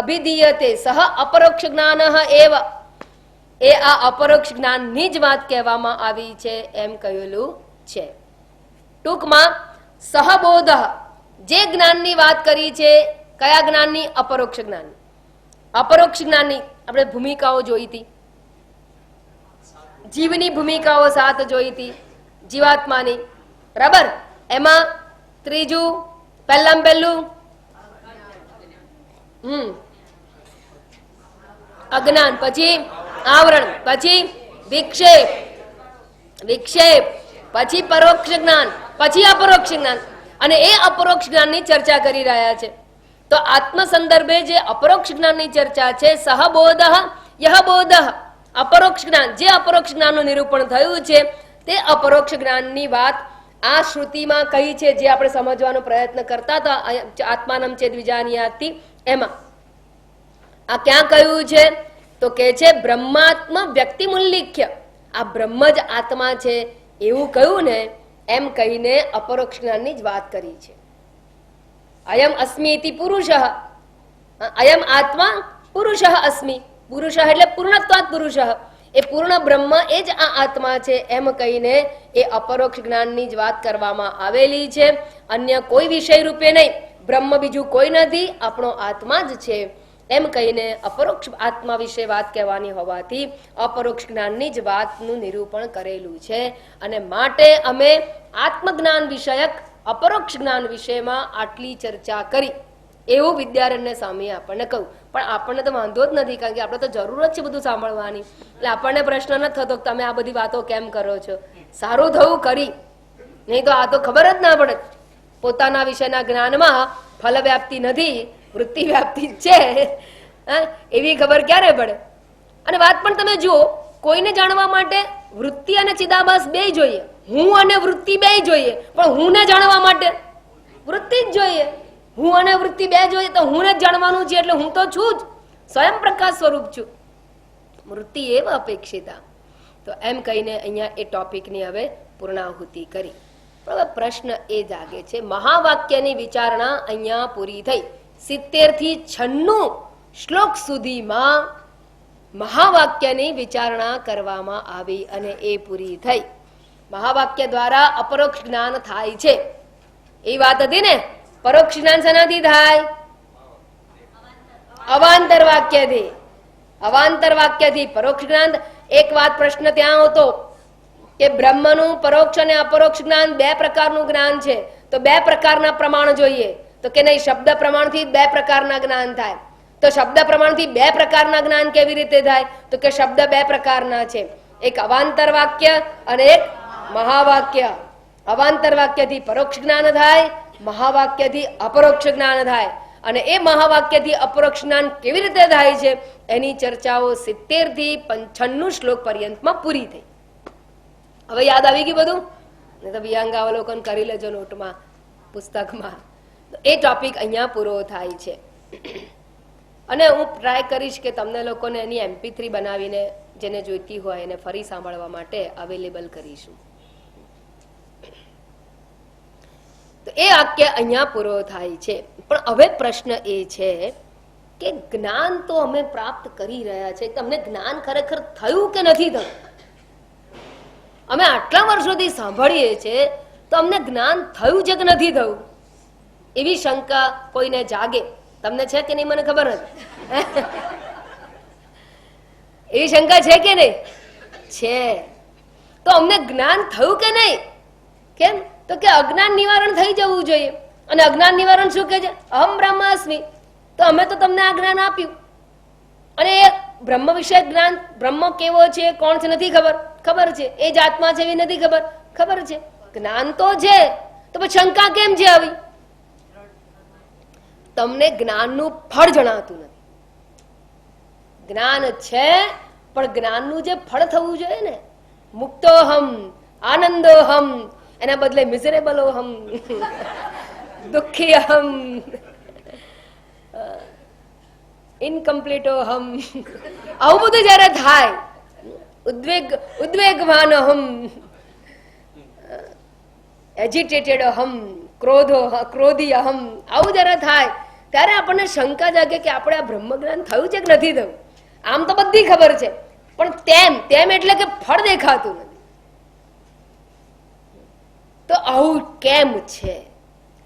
અભિધીયતે સહ અપરોક્ષ જ્ઞાન એવ, એ આ અપરોક્ષ જ્ઞાનની જ વાત કહેવામાં આવી છે એમ કહેલું છે. ટૂંકમાં સહબોધ જે જ્ઞાનની વાત કરી છે, કયા જ્ઞાનની? અપરોક્ષ જ્ઞાન. અપરોક્ષ જ્ઞાનની આપણે ભૂમિકાઓ જોઈ હતી, જીવની ભૂમિકાઓ 7 જોઈ હતી જીવાત્માની, બરાબર. એમાં ત્રીજું પહેલું અજ્ઞાન, પછી આવરણ, પછી વિક્ષેપ, પછી પરોક્ષ જ્ઞાન, પછી અપરોક્ષ જ્ઞાન. અને એ અપરોક્ષ જ્ઞાનની ચર્ચા કરી રહ્યા છે. તો આત્મ સંદર્ભે જે અપરોક્ષ જ્ઞાનની ચર્ચા છે, સહબોધ યહ બોધ, અપરોક્ષ જ્ઞાન, જે અપરોક્ષ જ્ઞાનનું નિરૂપણ થયું છે તે અપરોક્ષ જ્ઞાનની વાત આ શ્રુતિમાં કહી છે, જે આપણે સમજવાનો પ્રયત્ન કરતા હતા આત્માનમ ચેદ્વિજાનીયાતથી. એમાં આ ક્યાં કહ્યું છે? તો કે છે બ્રહ્માત્મ વ્યક્તિમુલ્લિખ્ય, આ બ્રહ્મ જ આત્મા છે એવું કહ્યું ને, એમ કહીને અપરોક્ષ જ્ઞાનની જ વાત કરી છે. અયમ અસ્મિતિ પુરુષઃ, અયમ આત્મા પુરુષઃ અસ્મિ, પુરુષ એટલે પૂર્ણત્વાત પુરુષ, એ પૂર્ણ બ્રહ્મ એ જ આ આત્મા છે એમ કહીને એ અપરોક્ષ જ્ઞાનની જ વાત કરવામાં આવેલી છે. અન્ય કોઈ વિષય રૂપે નહીં, બ્રહ્મ બીજું કોઈ નથી, આપણો આત્મા જ છે એમ કહીને અપરોક્ષ આત્મા વિશે વાત કહેવાની હોવાથી અપરોક્ષ જ્ઞાનની જ વાતનું નિરૂપણ કરેલું છે. અને માટે અમે આત્મજ્ઞાન વિષયક અપરોક્ષ જ્ઞાન વિષયમાં આટલી ચર્ચા કરી એવું વિદ્યારણ્ય સ્વામીએ આપણને કહ્યું. પણ આપણને તો વાંધો જ નથી, કારણ કે આપણે તો જરૂર જ છે બધું સાંભળવાની. એટલે આપણને પ્રશ્ન નથી થતો કે તમે આ બધી વાતો કેમ કરો છો. સારું થયું કરી, નહીં તો આ તો ખબર જ ના પડે. પોતાના વિષયના જ્ઞાનમાં ફલ વ્યાપ્તિ નથી, વૃત્તિ વ્યાપ્તિ છે, એવી ખબર ક્યારે પડે? અને વાત પણ તમે જુઓ, કોઈને જાણવા માટે વૃત્તિ અને ચિદાભાસ બે જોઈએ, હું અને વૃત્તિ બે જોઈએ, પણ હું ને જાણવા માટે વૃત્તિ જ જોઈએ. હું અને વૃત્તિ બે જોઈએ તો હું જ જાણવાનું છે, એટલે હું તો છું જ, સ્વયં પ્રકાશ સ્વરૂપ છું. વૃત્તિ એવ અપેક્ષિતા. તો એમ કહીને અહીંયા એ ટોપિકની હવે પૂર્ણાહુતિ કરી. પણ હવે પ્રશ્ન એ જાગે છે, મહાવાક્યની વિચારણા અહીંયા પૂરી થઈ. 70 થી 96 શ્લોક સુધીમાં મહાવાક્યની વિચારણા કરવામાં આવી અને એ પૂરી થઈ. મહાવાક્ય દ્વારા અપરોક્ષ જ્ઞાન થાય છે એ વાત હતી ને. પરોક્ષ જ્ઞાન શેનાથી થાય? અવાંતર વાક્યથી. અવાંતર વાક્યથી પરોક્ષ જ્ઞાન. એક વાત પ્રશ્ન ત્યાં હતો કે બ્રહ્મનું પરોક્ષ અને અપરોક્ષ જ્ઞાન બે પ્રકારનું જ્ઞાન છે, તો બે પ્રકારના પ્રમાણ જોઈએ. તો કે નહીં, શબ્દ પ્રમાણથી બે પ્રકારના જ્ઞાન થાય. તો શબ્દ પ્રમાણથી બે પ્રકારના જ્ઞાન કેવી રીતે થાય? તો કે શબ્દ બે પ્રકારના છે, એક અવાંતર વાક્ય અને એક મહાવાક્ય. અવાંતર વાક્યથી પરોક્ષ જ્ઞાન થાય, મહાવાક્યથી અપરોક્ષ જ્ઞાન થાય. અને એ મહાવાક્યથી અપરોક્ષ જ્ઞાન કેવી રીતે થાય છે એની ચર્ચાઓ 70 થી 96 શ્લોક પર્યંતમાં પૂરી થઈ. હવે યાદ આવી ગયું બધું ને? તો વિહંગાવલોકન કરી લેજો નોટમાં, પુસ્તકમાં. એ ટોપિક અહીંયા પૂરો થાય છે. અને હું ટ્રાય કરીશ કે તમને લોકોને એની MP3 બનાવીને જેને જોઈતી હોય એને ફરી સાંભળવા માટે અવેલેબલ કરીશું. તો એ વાક્ય અહીંયા પૂરો થાય છે. પણ હવે પ્રશ્ન એ છે કે જ્ઞાન તો અમે પ્રાપ્ત કરી રહ્યા છે, તમને જ્ઞાન ખરેખર થયું કે નથી થયું? અમે આટલા વર્ષોથી સાંભળીએ છીએ તો અમને જ્ઞાન થયું છે કે નથી થયું? એવી શંકા કોઈને જાગે? તમને છે કે નહીં મને ખબર નથી. એવી શંકા છે કે નહીં? છે. તો અમને જ્ઞાન થયું કે નહીં? કેમ? તો કે અજ્ઞાન નિવારણ થઈ જવું જોઈએ. અને અજ્ઞાન નિવારણ શું કે છે? અહમ બ્રહ્માસ્મિ. તો અમે તો તમને આ જ્ઞાન આપ્યું, અને એ બ્રહ્મ વિષય જ્ઞાન, બ્રહ્મ કેવો છે, કોણ છે નથી ખબર, ખબર છે. એ જ આત્મા છે એવી નથી ખબર, ખબર છે. જ્ઞાન તો છે, તો પછી શંકા કેમ છે આવી? તમને જ્ઞાનનું ફળ જણાતું નથી. જ્ઞાન છે પણ જ્ઞાનનું જે ફળ થવું જોઈએ ને, મુક્તોહમ, આનંદોહમ, એના બદલે મિઝરેબલોહમ, દુઃખીહમ, ઇનકમ્પ્લીટોહમ, આવું બધું જયારે થાય, ઉદ્વેગવાનોહમ, એજિટેટેડ અહમ, ક્રોધી અહમ, આવું જયારે થાય ત્યારે આપણને શંકા જાગે કે આપણે આ બ્રહ્મ જ્ઞાન થયું છે કે નથી થયું? આમ તો બધી ખબર છે, પણ તેમ એટલે કે ફળ દેખાતું નથી. તો આવું કેમ છે?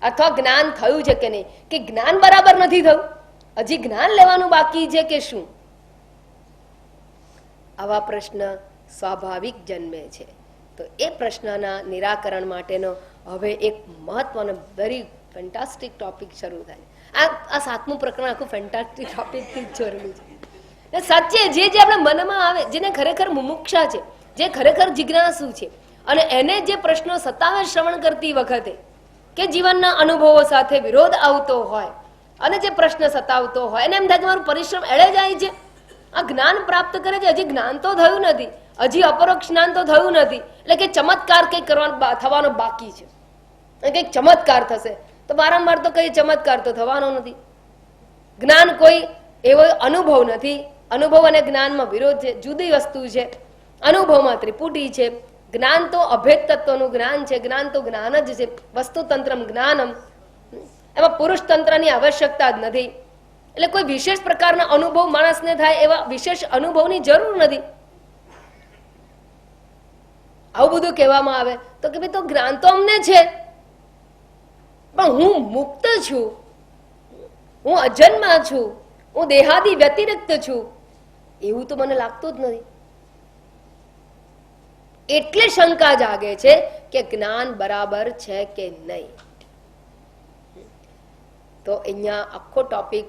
અથવા જ્ઞાન થયું છે કે નહીં? કે જ્ઞાન બરાબર નથી થયું, હજી જ્ઞાન લેવાનું બાકી છે કે શું? આવા પ્રશ્ન સ્વાભાવિક જન્મે છે. તો એ પ્રશ્નના નિરાકરણ માટેનો હવે એક મહત્વનો વેરી ફેન્ટાસ્ટિક ટોપિક શરૂ થાય. આ 7મું પ્રકરણ આખું ફેન્ટાસ્ટિક ટોપિકથી જ જોડેલું છે. સાચે જે આપણા મનમાં આવે, જેને ખરેખર મુમુક્ષા છે, જે ખરેખર જિજ્ઞાસુ છે, અને એને જે પ્રશ્નો સતાવે શ્રવણ કરતી વખતે કે જીવનના અનુભવો સાથે વિરોધ આવતો હોય અને જે પ્રશ્ન સતાવતો હોય એને એમ થાય કે મારું પરિશ્રમ એળે જાય છે. આ જ્ઞાન પ્રાપ્ત કરે છે, હજી જ્ઞાન તો થયું નથી, હજી અપરોક્ષ જ્ઞાન તો થયું નથી, એટલે કે ચમત્કાર કંઈક થવાનો બાકી છે, કંઈક ચમત્કાર થશે. તો વારંવાર તો કઈ ચમત્કાર તો થવાનો નથી. જ્ઞાન કોઈ એવો અનુભવ નથી. અનુભવ અને જ્ઞાનમાં વિરોધ છે, જુદી વસ્તુ છે. અનુભવમાં ત્રિપુટી છે, જ્ઞાન તો અભેદ તત્વનું જ્ઞાન છે. જ્ઞાન તો જ્ઞાન જ છે, વસ્તુતંત્રમ જ્ઞાનમ. એમાં પુરુષ તંત્રની આવશ્યકતા જ નથી. એટલે કોઈ વિશેષ પ્રકારના અનુભવ માણસને થાય એવા વિશેષ અનુભવની જરૂર નથી. આવું બધું કહેવામાં આવે તો કે ભાઈ તો જ્ઞાન તો અમને છે, પણ હું મુક્ત છું, હું અજન્મા છું, હું દેહાદી વ્યતિરિક્ત છું, એવું તો મને લાગતું જ નથી. એટલે શંકા જાગે છે કે જ્ઞાન બરાબર છે કે નહીં. તો અહીંયા આખો ટોપિક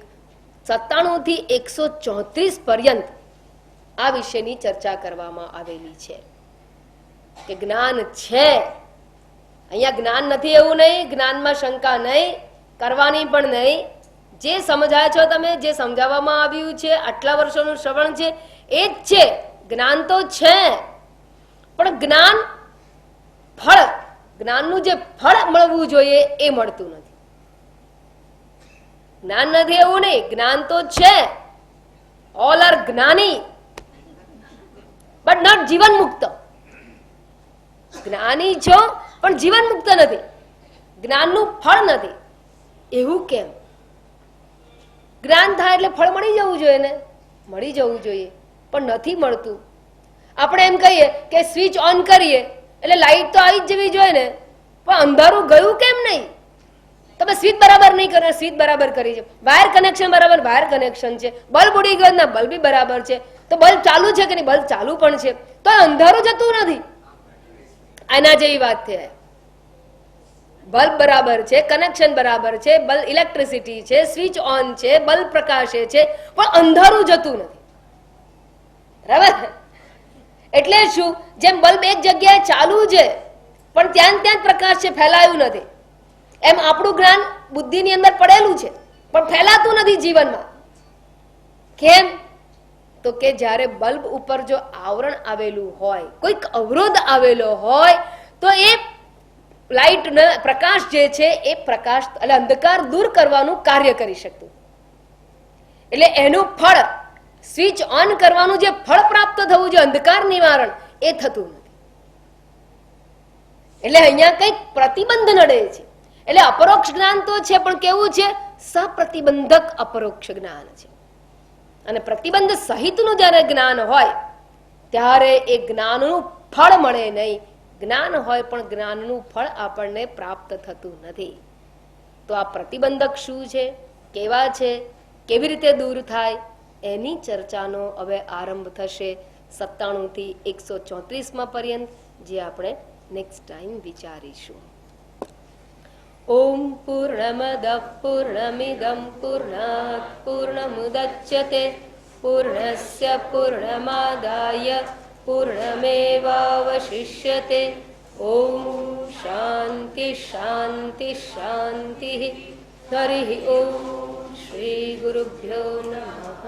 97 થી 134 પર્યંત આ વિષયની ચર્ચા કરવામાં આવેલી છે કે જ્ઞાન છે. અહીંયા જ્ઞાન નથી એવું નહીં, જ્ઞાનમાં શંકા નહીં કરવાની પણ નહીં. જે સમજાય છો તમે, જે સમજાવવામાં આવ્યું છે, આટલા વર્ષોનું શ્રવણ છે એ જ છે. જ્ઞાન તો છે, પણ જ્ઞાન ફળ, જ્ઞાનનું જે ફળ મળવું જોઈએ એ મળતું નથી. જ્ઞાન નથી એવું નહીં, જ્ઞાન તો છે, ઓલ આર જ્ઞાની બટ નોટ જીવન મુક્ત. જ્ઞાની છો પણ જીવન મુક્ત નથી, જ્ઞાનનું ફળ નથી. એવું કેમ? જ્ઞાન થાય એટલે ફળ મળી જવું જોઈએ ને, મળી જવું જોઈએ, પણ નથી મળતું. આપણે એમ કહીએ કે સ્વિચ ઓન કરીએ એટલે લાઈટ તો આવી જ જવી જોઈએ ને, પણ અંધારું ગયું કેમ નહીં? તમે સ્વિચ બરાબર નહીં કરે, સ્વિચ બરાબર કરી છે, વાયર કનેક્શન બરાબર, વાયર કનેક્શન છે, બલ્બ ઉડી ગયો ના બલ્બ બી બરાબર છે, તો બલ્બ ચાલુ છે કે નહીં? બલ્બ ચાલુ પણ છે, તો અંધારું જતું નથી. આના જેવી વાત છે. બલ્બ બરાબર છે, કનેક્શન બરાબર છે, બલ્બ ઇલેક્ટ્રિસિટી છે, સ્વિચ ઓન છે, બલ્બ પ્રકાશે છે, પણ અંધારું જતું નથી. બરાબર? એટલે શું? જેમ બલ્બ એક જગ્યાએ ચાલુ છે પણ ત્યાં ત્યાં પ્રકાશ છે, ફેલાયું નથી, એમ આપણું જ્ઞાન બુદ્ધિની અંદર પડેલું છે પણ ફેલાતું નથી જીવનમાં. કેમ? તો કે જ્યારે બલ્બ ઉપર જો આવરણ આવેલું હોય, કોઈક અવરોધ આવેલો હોય, તો એ લાઈટ પ્રકાશ જે છે એ પ્રકાશ એટલે અંધકાર દૂર કરવાનું કાર્ય કરી શકતું. એટલે એનું ફળ, સ્વિચ ઓન કરવાનું જે ફળ પ્રાપ્ત થવું છે, અંધકાર નિવારણ, એ થતું નથી. એટલે અહીંયા કઈક પ્રતિબંધ નડે છે. એટલે અપરોક્ષ જ્ઞાન તો છે, પણ કેવું છે? સપ્રતિબંધક અપરોક્ષ જ્ઞાન છે. અને પ્રતિબંધ સહિતનું જયારે જ્ઞાન હોય ત્યારે એ જ્ઞાનનું ફળ મળે નહીં. જ્ઞાન હોય પણ જ્ઞાનનું ફળ આપણને પ્રાપ્ત થતું નથી. તો આ પ્રતિબંધક શું છે, કેવા છે, કેવી રીતે દૂર થાય, એની ચર્ચાનો હવે આરંભ થશે 97 થી 134 પર્યંત, જે આપણે નેક્સ્ટ ટાઈમ વિચારીશું. ઓમ પૂર્ણમદ પૂર્ણમિદમ પૂર્ણાત પૂર્ણમુદચ્યતે પૂર્ણસ્ય પૂર્ણમાદાય પૂર્ણમેવાવશિષ્યતે. ઓમ શાંતિ શાંતિ શાંતિ. હરિ ઓમ. શ્રી ગુરુભ્યો નમઃ.